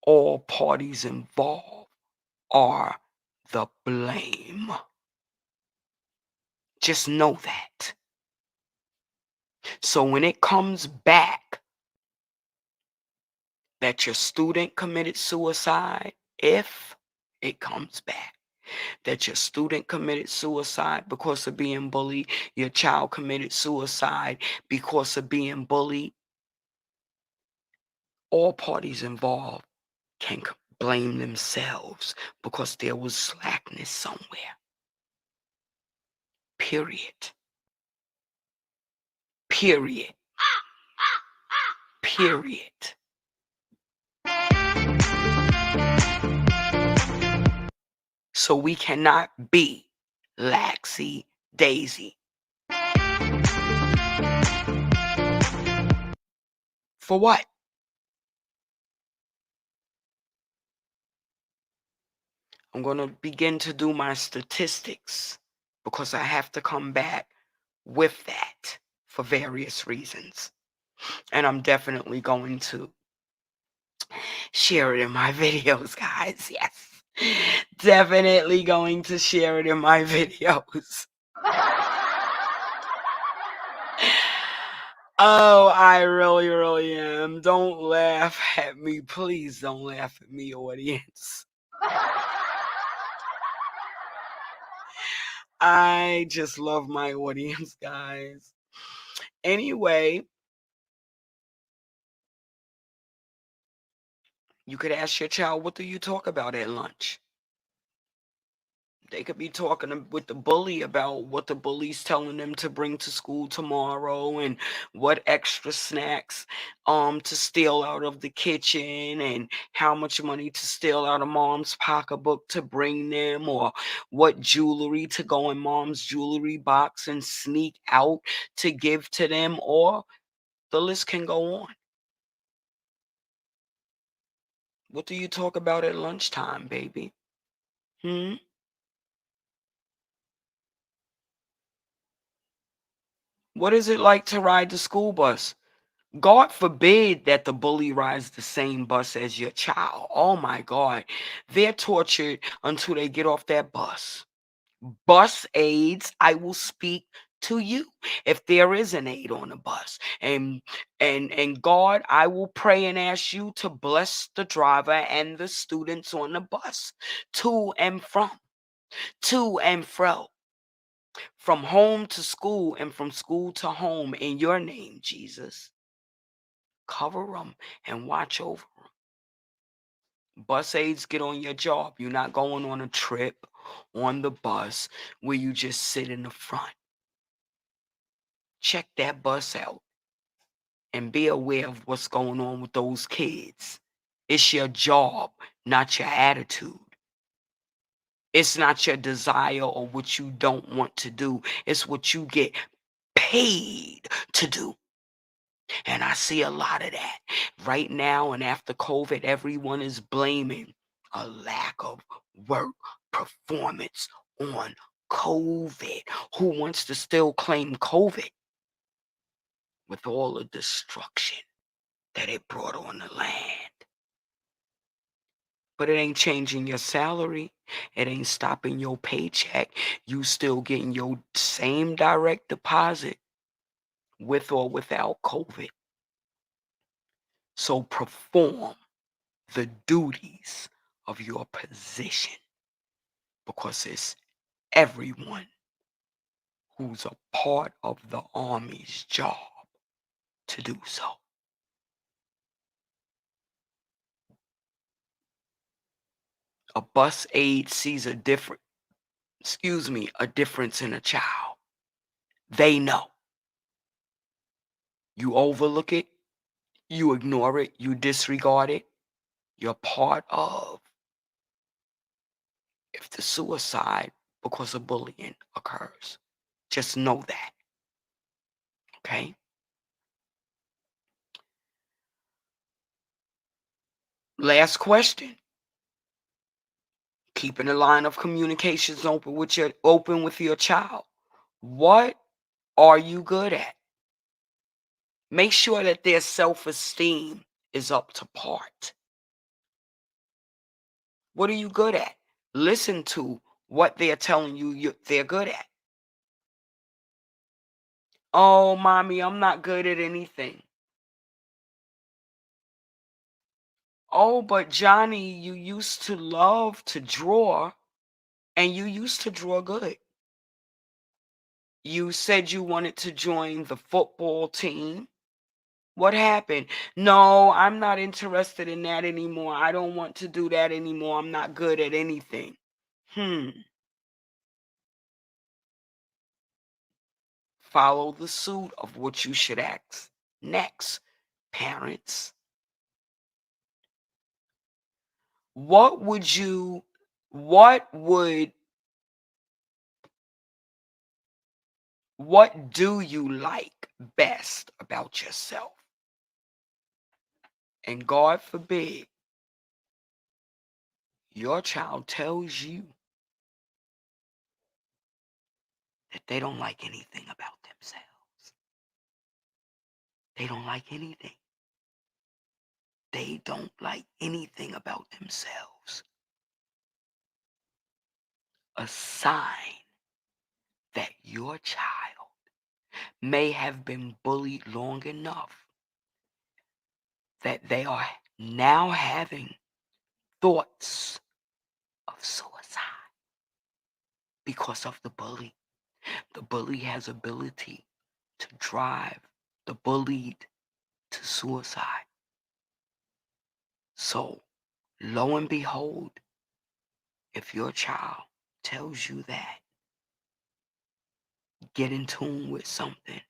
all parties involved are the blame. Just know that. So when it comes back that your student committed suicide, if it comes back that your student committed suicide because of being bullied, your child committed suicide because of being bullied, all parties involved can blame themselves because there was slackness somewhere. Period. Period. Period. So we cannot be laxy Daisy. For what? I'm going to begin to do my statistics because I have to come back with that for various reasons. And I'm definitely going to share it in my videos, guys. Yes. Definitely going to share it in my videos. Oh, I really, really am. Don't laugh at me. Please don't laugh at me, audience. I just love my audience, guys. Anyway, you could ask your child, what do you talk about at lunch? They could be talking with the bully about what the bully's telling them to bring to school tomorrow and what extra snacks to steal out of the kitchen and how much money to steal out of mom's pocketbook to bring them, or what jewelry to go in mom's jewelry box and sneak out to give to them, or the list can go on. What do you talk about at lunchtime, baby? Hmm? What is it like to ride the school bus? God forbid that the bully rides the same bus as your child. Oh my God. They're tortured until they get off that bus. Bus aides, I will speak to you if there is an aide on the bus. And God, I will pray and ask you to bless the driver and the students on the bus to and from, to and fro, from home to school and from school to home, in your name, Jesus. Cover them and watch over them. Bus aides, get on your job. You're not going on a trip on the bus where you just sit in the front. Check that bus out and be aware of what's going on with those kids. It's your job, not your attitude. It's not your desire or what you don't want to do. It's what you get paid to do. And I see a lot of that right now. And after COVID, everyone is blaming a lack of work performance on COVID. Who wants to still claim COVID with all the destruction that it brought on the land? But it ain't changing your salary. It ain't stopping your paycheck. You still getting your same direct deposit with or without COVID. So perform the duties of your position, because it's everyone who's a part of the Army's job to do so. A bus aide sees a difference in a child. They know. You overlook it, you ignore it, you disregard it, you're part of if the suicide because of bullying occurs. Just know that. Okay? Last question. Keeping the line of communications open with your child. What are you good at? Make sure that their self-esteem is up to par. What are you good at? Listen to what they're telling they're good at. Oh, mommy, I'm not good at anything. Oh, but Johnny, you used to love to draw and you used to draw good. You said you wanted to join the football team. What happened? No, I'm not interested in that anymore. I don't want to do that anymore. I'm not good at anything. Follow the suit of what you should ask next, parents. What would What do you like best about yourself? And God forbid your child tells you that they don't like anything about themselves. They don't like anything. They don't like anything about themselves. A sign that your child may have been bullied long enough that they are now having thoughts of suicide because of the bully. The bully has ability to drive the bullied to suicide. So, lo and behold, if your child tells you that, get in tune with something.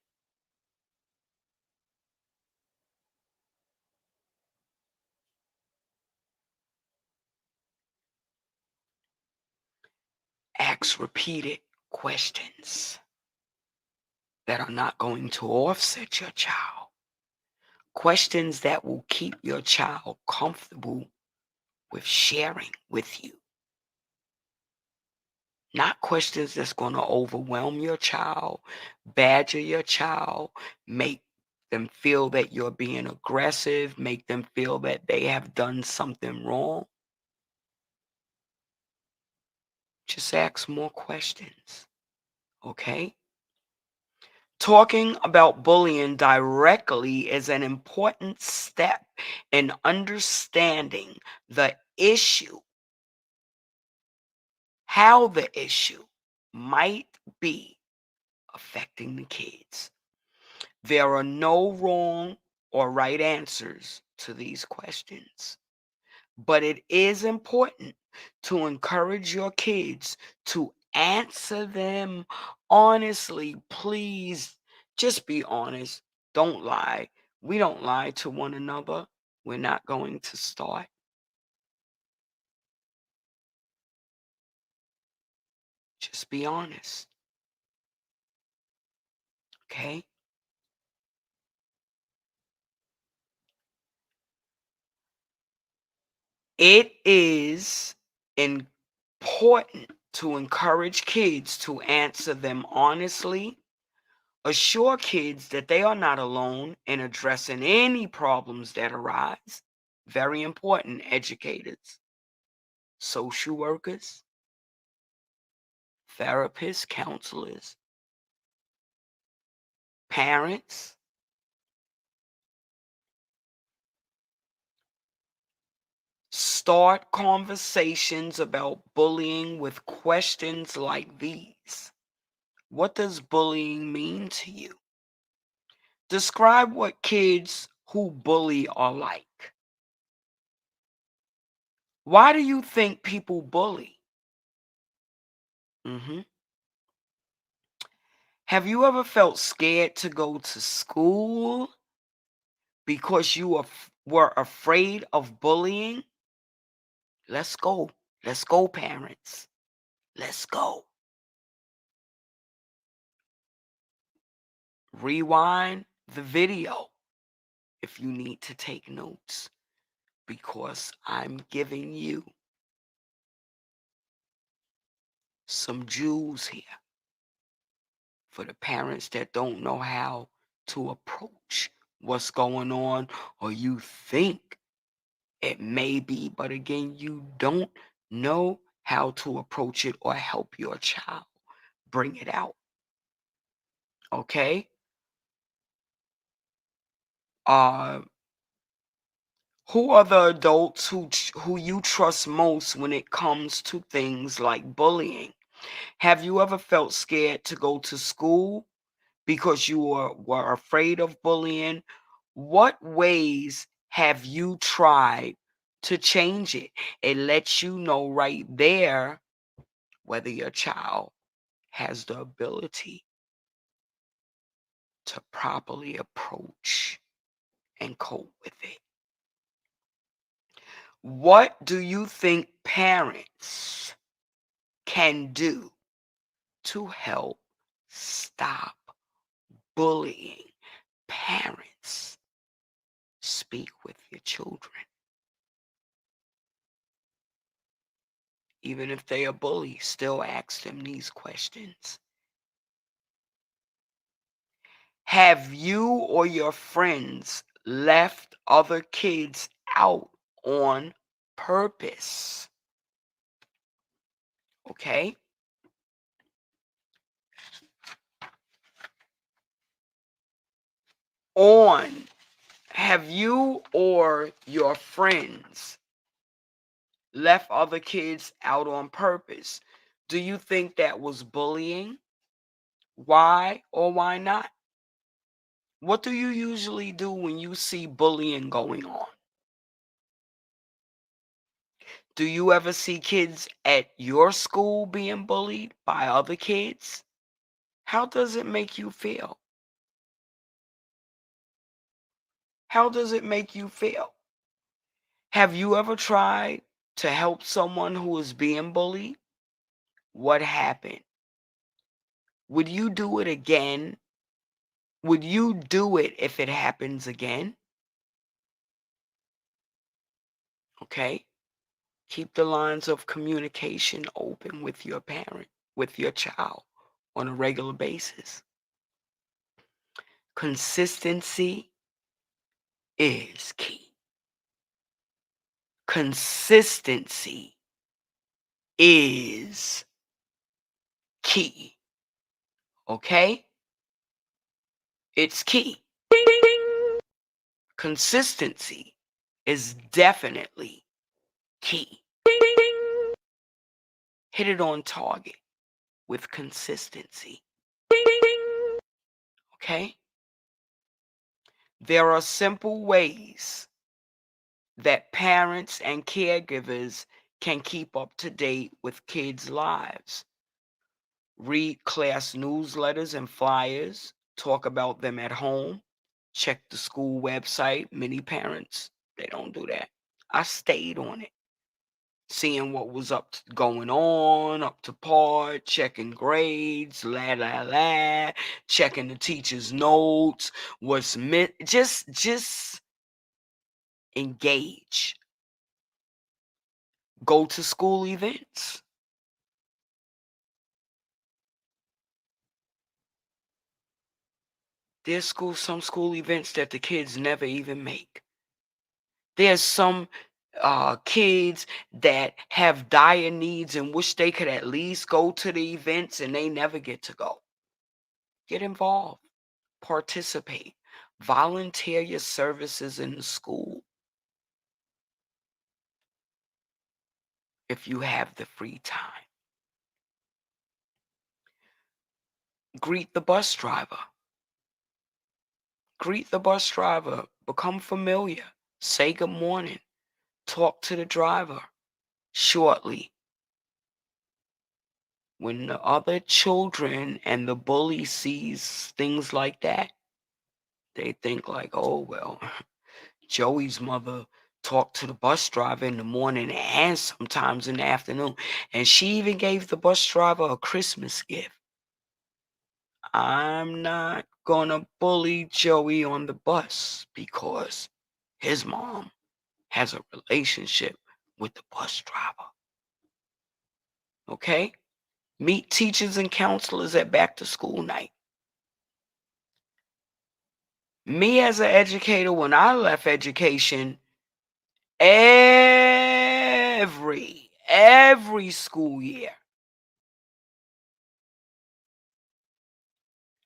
Ask repeated questions that are not going to offset your child. Questions that will keep your child comfortable with sharing with you. Not questions that's going to overwhelm your child, badger your child, make them feel that you're being aggressive, make them feel that they have done something wrong. Just ask more questions, okay? Talking about bullying directly is an important step in understanding the issue, how the issue might be affecting the kids. There are no wrong or right answers to these questions, but it is important to encourage your kids to answer them honestly. Please just be honest. Don't lie. We don't lie to one another. We're not going to start. Just be honest. Okay? It is important to encourage kids to answer them honestly. Assure kids that they are not alone in addressing any problems that arise. Very important, educators, social workers, therapists, counselors, parents. Start conversations about bullying with questions like these. What does bullying mean to you? Describe what kids who bully are like. Why do you think people bully? hmm Have you ever felt scared to go to school because you were afraid of bullying? Let's go. Let's go, parents. Let's go. Rewind the video if you need to take notes because I'm giving you some jewels here for the parents that don't know how to approach what's going on, or you think it may be, but again, you don't know how to approach it or help your child bring it out. Okay? Uh, who are the adults who you trust most when it comes to things like bullying? Have you ever felt scared to go to school because you were afraid of bullying? What ways have you tried to change it? It lets you know right there whether your child has the ability to properly approach and cope with it. What do you think parents can do to help stop bullying. Parents, speak with your children. Even if they are bullies, still ask them these questions. Have you or your friends left other kids out on purpose? Okay? Have you or your friends left other kids out on purpose? Do you think that was bullying? Why or why not? What do you usually do when you see bullying going on? Do you ever see kids at your school being bullied by other kids? How does it make you feel? How does it make you feel? Have you ever tried to help someone who is being bullied? What happened? Would you do it again? Would you do it if it happens again? Okay? Keep the lines of communication open with your parent, with your child on a regular basis. Consistency is key. Consistency is key. Okay? It's key. Consistency is definitely key. Hit it on target with consistency. Okay? There are simple ways that parents and caregivers can keep up to date with kids' lives. Read class newsletters and flyers, talk about them at home, check the school website. Many parents, they don't do that. I stayed on it, seeing what was going on, up to par, checking grades, checking the teacher's notes, what's meant. Just engage. Go to school events. There's some school events that the kids never even make. There's some kids that have dire needs and wish they could at least go to the events and they never get to go. Get involved, participate, volunteer your services in the school if you have the free time. Greet the bus driver. Greet the bus driver. Become familiar. Say good morning. Talk to the driver shortly. When the other children and the bully sees things like that, they think like, oh, well, Joey's mother talked to the bus driver in the morning and sometimes in the afternoon. And she even gave the bus driver a Christmas gift. I'm not gonna bully Joey on the bus because his mom has a relationship with the bus driver. Okay? Meet teachers and counselors at back to school night. Me as an educator, when I left education, every school year,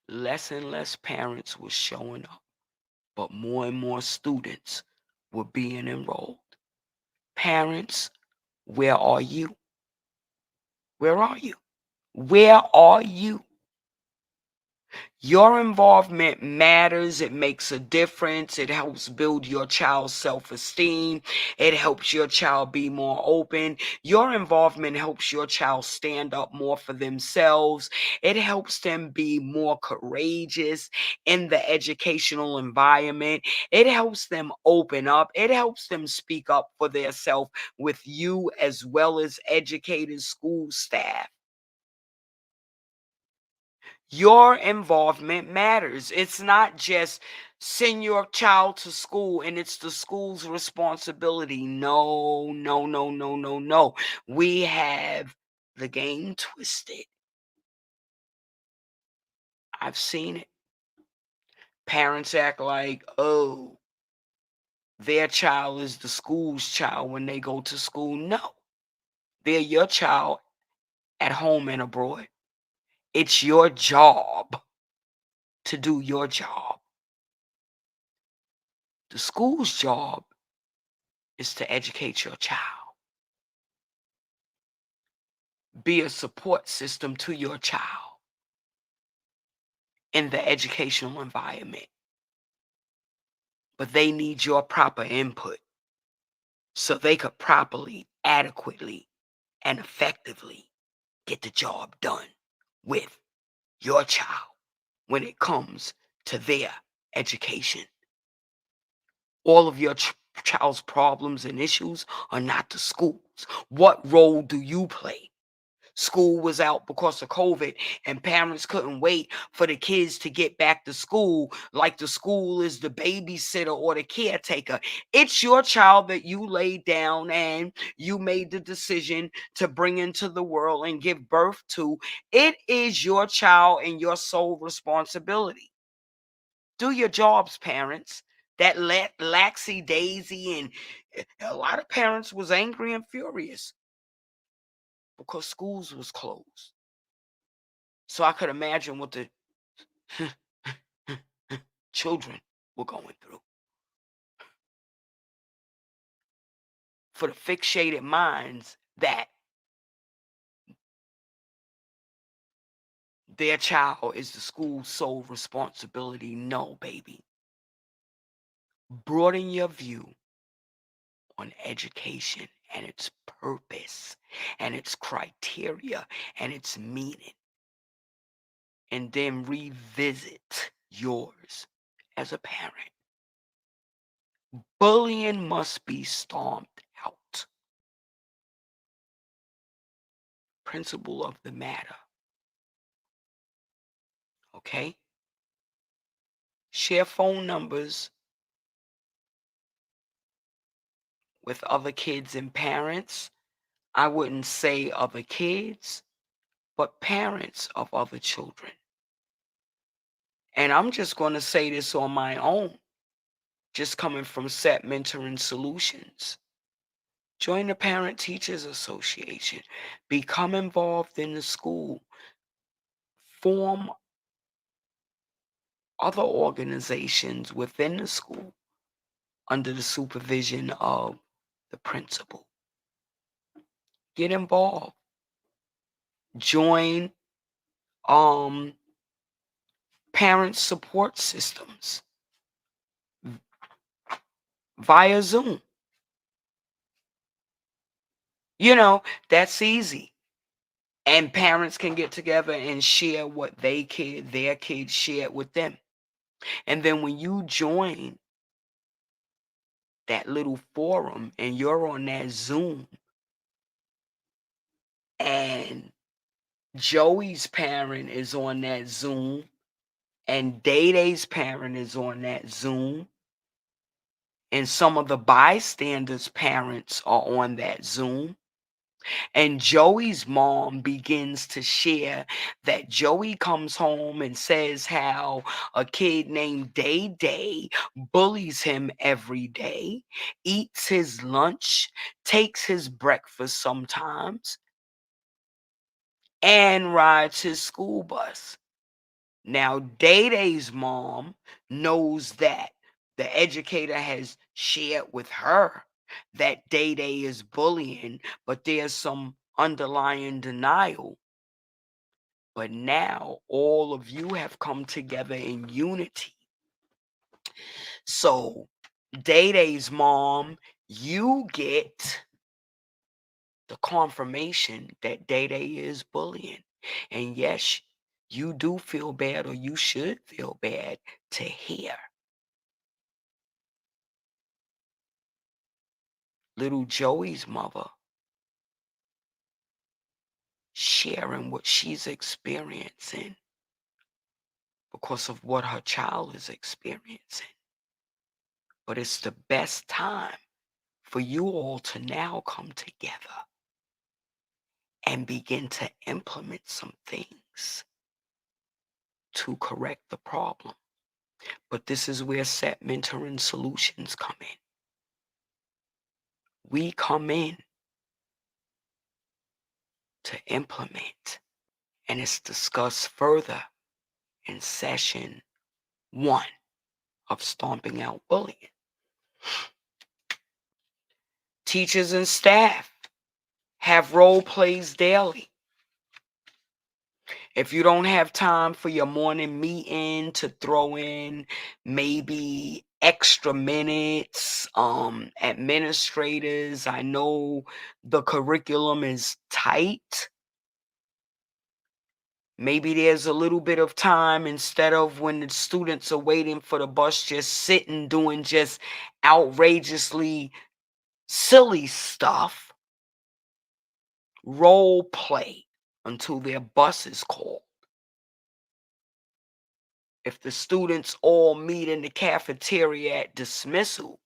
less and less parents were showing up, but more and more students were being enrolled. Parents, where are you? Where are you? Where are you? Your involvement matters. It makes a difference. It helps build your child's self-esteem. It helps your child be more open. Your involvement helps your child stand up more for themselves. It helps them be more courageous in the educational environment. It helps them open up. It helps them speak up for themselves with you as well as educators, school staff. Your involvement matters. It's not just send your child to school and it's the school's responsibility. No, no, no, no, no, no. We have the game twisted. I've seen it. Parents act like, oh, their child is the school's child when they go to school. No, they're your child at home and abroad. It's your job to do your job. The school's job is to educate your child, be a support system to your child in the educational environment. But they need your proper input so they could properly, adequately, and effectively get the job done with your child when it comes to their education. All of your child's problems and issues are not the school's. What role do you play? School was out because of COVID, and parents couldn't wait for the kids to get back to school like the school is the babysitter or the caretaker. It's your child that you laid down and you made the decision to bring into the world and give birth to. It is your child and your sole responsibility. Do your jobs, parents. That laxy daisy, and a lot of parents was angry and furious because schools was closed. So I could imagine what the children were going through. For the fixated minds that their child is the school's sole responsibility. No, baby. Broaden your view on education and its purpose and its criteria and its meaning. And then revisit yours as a parent. Bullying must be stomped out. Principle of the matter. Okay? Share phone numbers with other kids and parents. I wouldn't say other kids, but parents of other children. And I'm just going to say this on my own, just coming from Set Mentoring Solutions. Join the Parent Teachers Association. Become involved in the school. Form other organizations within the school under the supervision of the principal. Get involved. Join parent support systems via Zoom. That's easy. And parents can get together and share what their kids shared with them. And then when you join that little forum and you're on that Zoom and Joey's parent is on that Zoom and Day Day's parent is on that Zoom and some of the bystanders' parents are on that Zoom. And Joey's mom begins to share that Joey comes home and says how a kid named Day Day bullies him every day, eats his lunch, takes his breakfast sometimes, and rides his school bus. Now, Day Day's mom knows that the educator has shared with her that Day Day is bullying, but there's some underlying denial. But now all of you have come together in unity. So, Day Day's mom, you get the confirmation that Day Day is bullying. And yes, you do feel bad, or you should feel bad to hear little Joey's mother sharing what she's experiencing because of what her child is experiencing. But it's the best time for you all to now come together and begin to implement some things to correct the problem. But this is where Set Mentoring Solutions come in. We come in to implement, and it's discussed further in session 1 of Stomping Out Bullying. Teachers and staff have role plays daily. If you don't have time for your morning meeting to throw in maybe extra minutes, administrators, I know the curriculum is tight. Maybe there's a little bit of time instead of when the students are waiting for the bus, just sitting doing just outrageously silly stuff. Role play until their bus is called. If the students all meet in the cafeteria at dismissal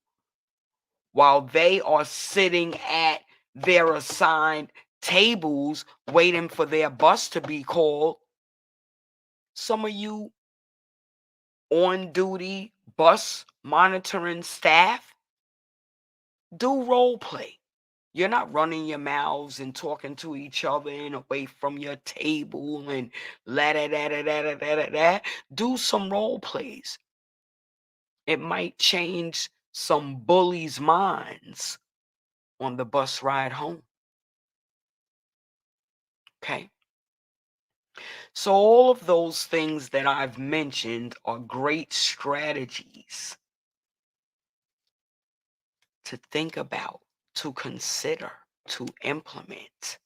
while they are sitting at their assigned tables waiting for their bus to be called, some of you on duty bus monitoring staff do role play. You're not running your mouths and talking to each other and away from your table and la da da da da da da da. Do some role plays. It might change some bullies' minds on the bus ride home. Okay. So all of those things that I've mentioned are great strategies to think about, to consider, to implement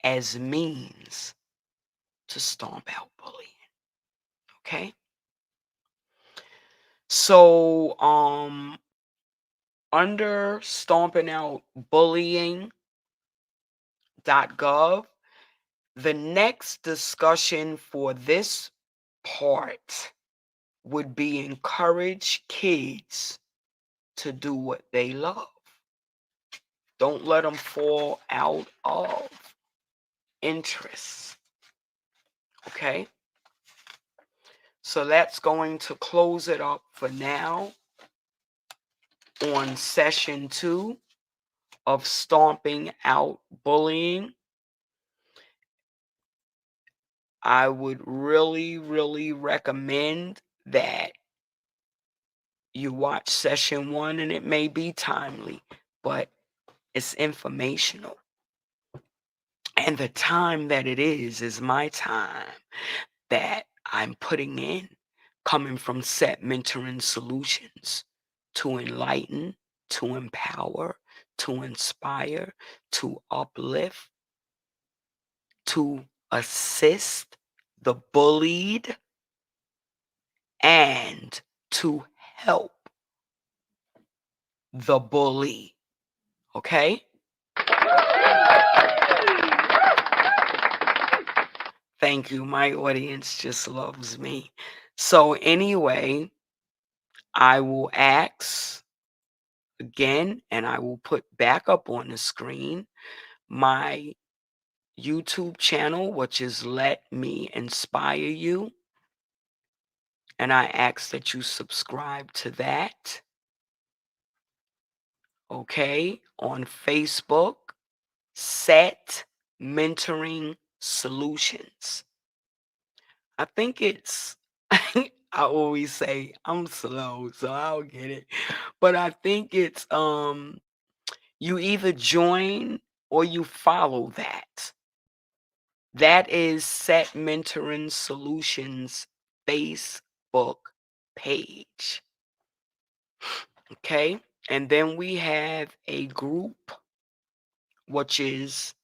as means to stomp out bullying. Okay? So under stompingoutbullying.gov, the next discussion for this part would be encourage kids to do what they love. Don't let them fall out of interest. Okay? So that's going to close it up for now on session 2 of Stomping Out Bullying. I would really, really recommend that you watch session 1, and it may be timely, but it's informational. And the time that it is my time that I'm putting in, coming from Set Mentoring Solutions to enlighten, to empower, to inspire, to uplift, to assist the bullied, and to help the bully. Okay? Thank you. My audience just loves me. So, anyway, I will ask again, and I will put back up on the screen my YouTube channel, which is Let Me Inspire You. And I ask that you subscribe to that. Okay? On Facebook, Set Mentoring Solutions. I think it's, I always say I'm slow, so I'll get it. But I think it's, you either join or you follow that. That is Set Mentoring Solutions Facebook page. Okay? And then we have a group which is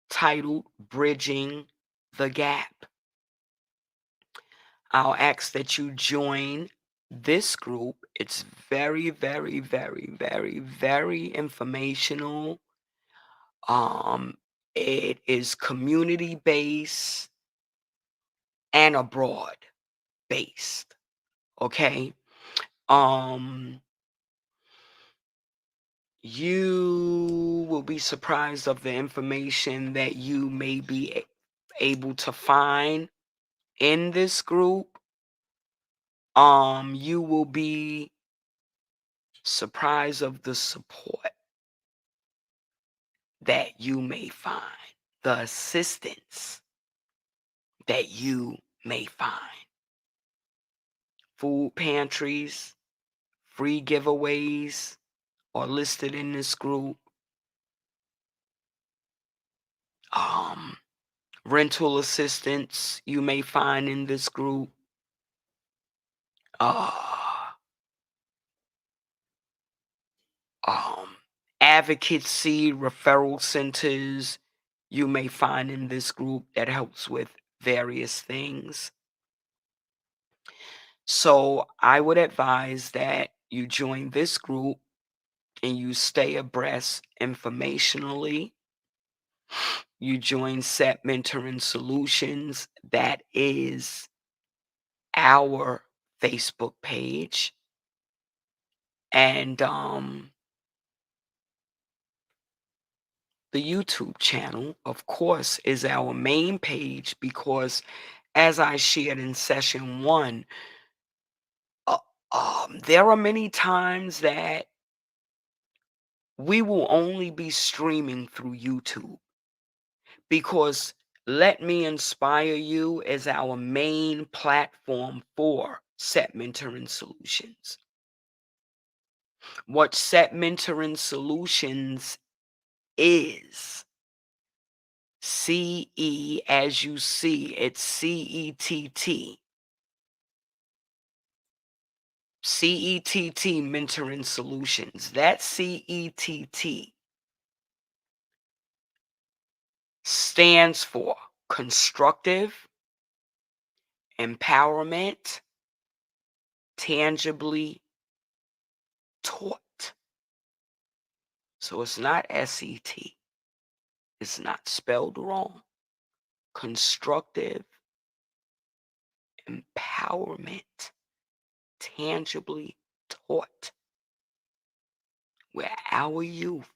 titled Bridging the Gap. I'll ask that you join this group. It's very, very, very, very, very informational. It is community based, and abroad based. Okay. Um, you will be surprised of the information that you may be able to find in this group. You will be surprised of the support that you may find, the assistance that you may find. Food pantries, free giveaways are listed in this group. Um, Rental assistance you may find in this group. Uh, um, Advocacy referral centers you may find in this group that helps with various things. So I would advise that you join this group and you stay abreast informationally. You join Set Mentoring Solutions. That is our Facebook page. And the YouTube channel, of course, is our main page because, as I shared in session one, uh, there are many times that we will only be streaming through YouTube because Let Me Inspire You is our main platform for Set Mentoring Solutions. What Set Mentoring Solutions is, CE, as you see, it's CETT. CETT Mentoring Solutions. That CETT stands for constructive, empowerment, tangibly taught. So it's not SET. It's not spelled wrong. Constructive, empowerment, tangibly taught, where our youth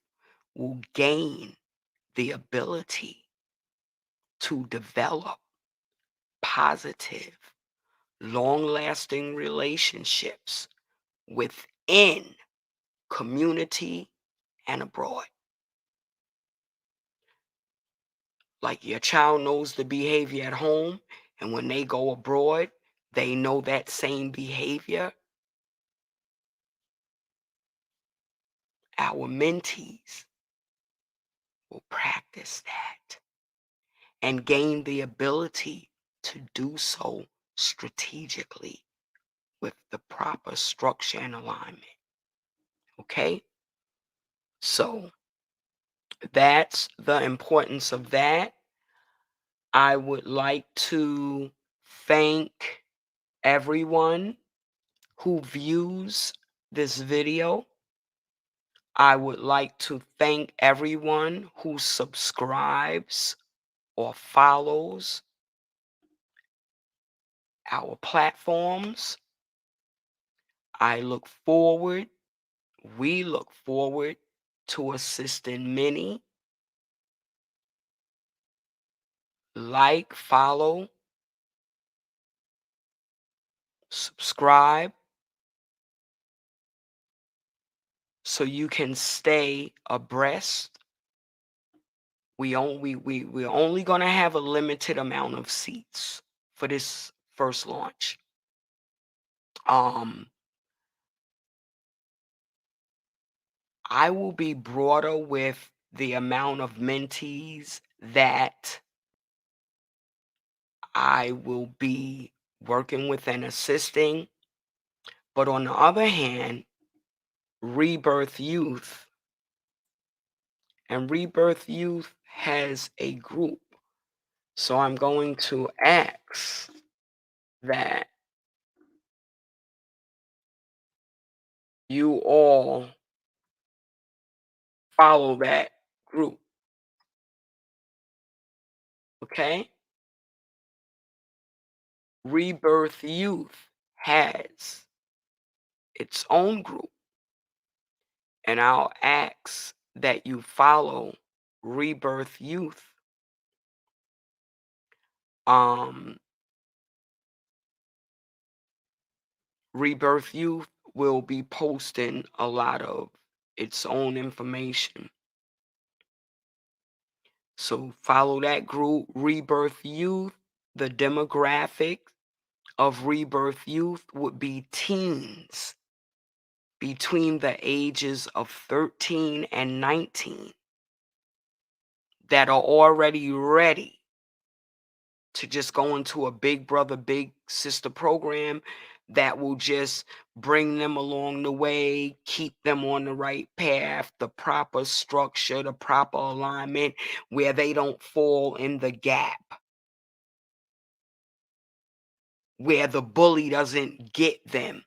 will gain the ability to develop positive, long lasting relationships within community and abroad. Like your child knows the behavior at home, and when they go abroad, they know that same behavior. Our mentees will practice that and gain the ability to do so strategically with the proper structure and alignment. Okay? So that's the importance of that. I would like to thank everyone who views this video. I would like to thank everyone who subscribes or follows our platforms. We look forward to assisting many. Like, follow, subscribe so you can stay abreast. We're only going to have a limited amount of seats for this first launch. Um, I will be broader with the amount of mentees that I will be working with and assisting. But on the other hand, Rebirth Youth and Rebirth Youth has a group. So I'm going to ask that you all follow that group. Okay? Rebirth Youth has its own group, and I'll ask that you follow Rebirth Youth. Um, Rebirth Youth will be posting a lot of its own information. So follow that group, Rebirth Youth. The demographic of Rebirth Youth would be teens between the ages of 13 and 19 that are already ready to just go into a big brother, big sister program that will just bring them along the way, keep them on the right path, the proper structure, the proper alignment, where they don't fall in the gap, where the bully doesn't get them,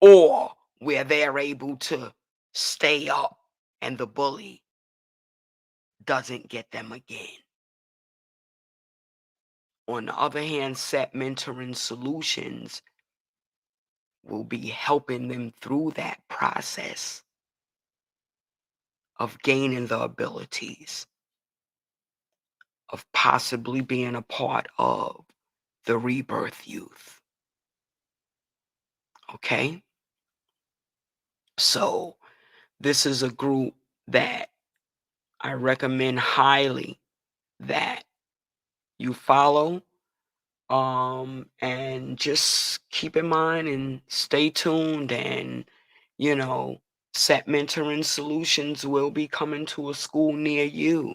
or where they're able to stay up and the bully doesn't get them again. On the other hand, Set Mentoring Solutions will be helping them through that process of gaining the abilities, of possibly being a part of the Rebirth Youth. Okay? So, this is a group that I recommend highly that you follow. And just keep in mind and stay tuned, and Set Mentoring Solutions will be coming to a school near you.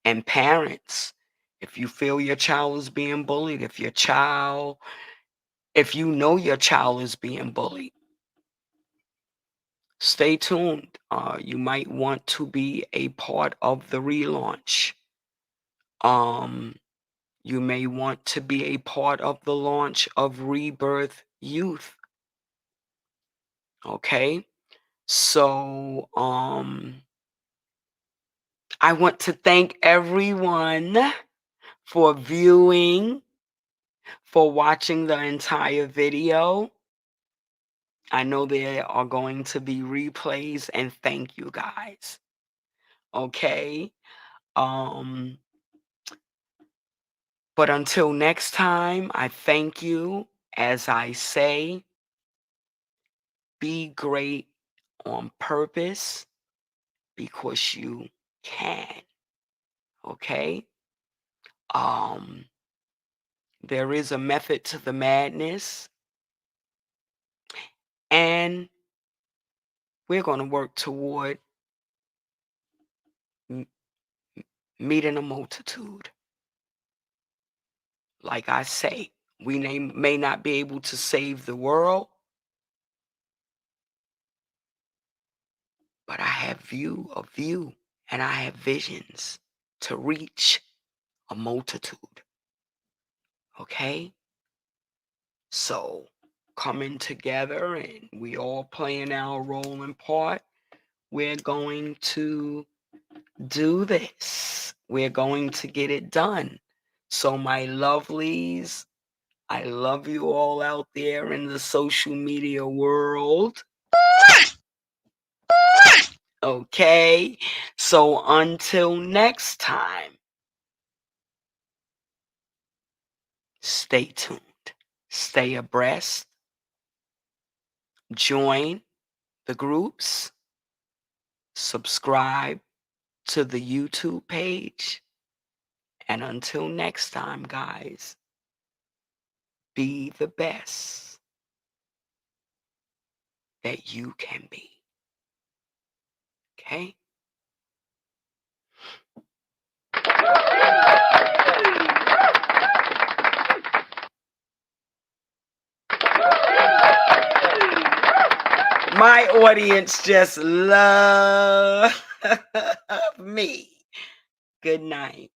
And parents, if you feel your child is being bullied, if you know your child is being bullied, stay tuned. You might want to be a part of the relaunch. You may want to be a part of the launch of Rebirth Youth. Okay? So, I want to thank everyone for viewing, for watching the entire video. I know there are going to be replays, and thank you guys. Okay? Um, but until next time, I thank you. As I say, be great on purpose because you can. Okay? There is a method to the madness, and we're going to work toward m- meeting a multitude. Like I say, we may not be able to save the world, but I have a view, and I have visions to reach a multitude. Okay? So, coming together and we all playing our role and part, we're going to do this. We're going to get it done. So, my lovelies, I love you all out there in the social media world. Okay? So, until next time, stay tuned, stay abreast, join the groups, subscribe to the YouTube page. And until next time, guys, be the best that you can be. Okay? My audience just love me. Good night.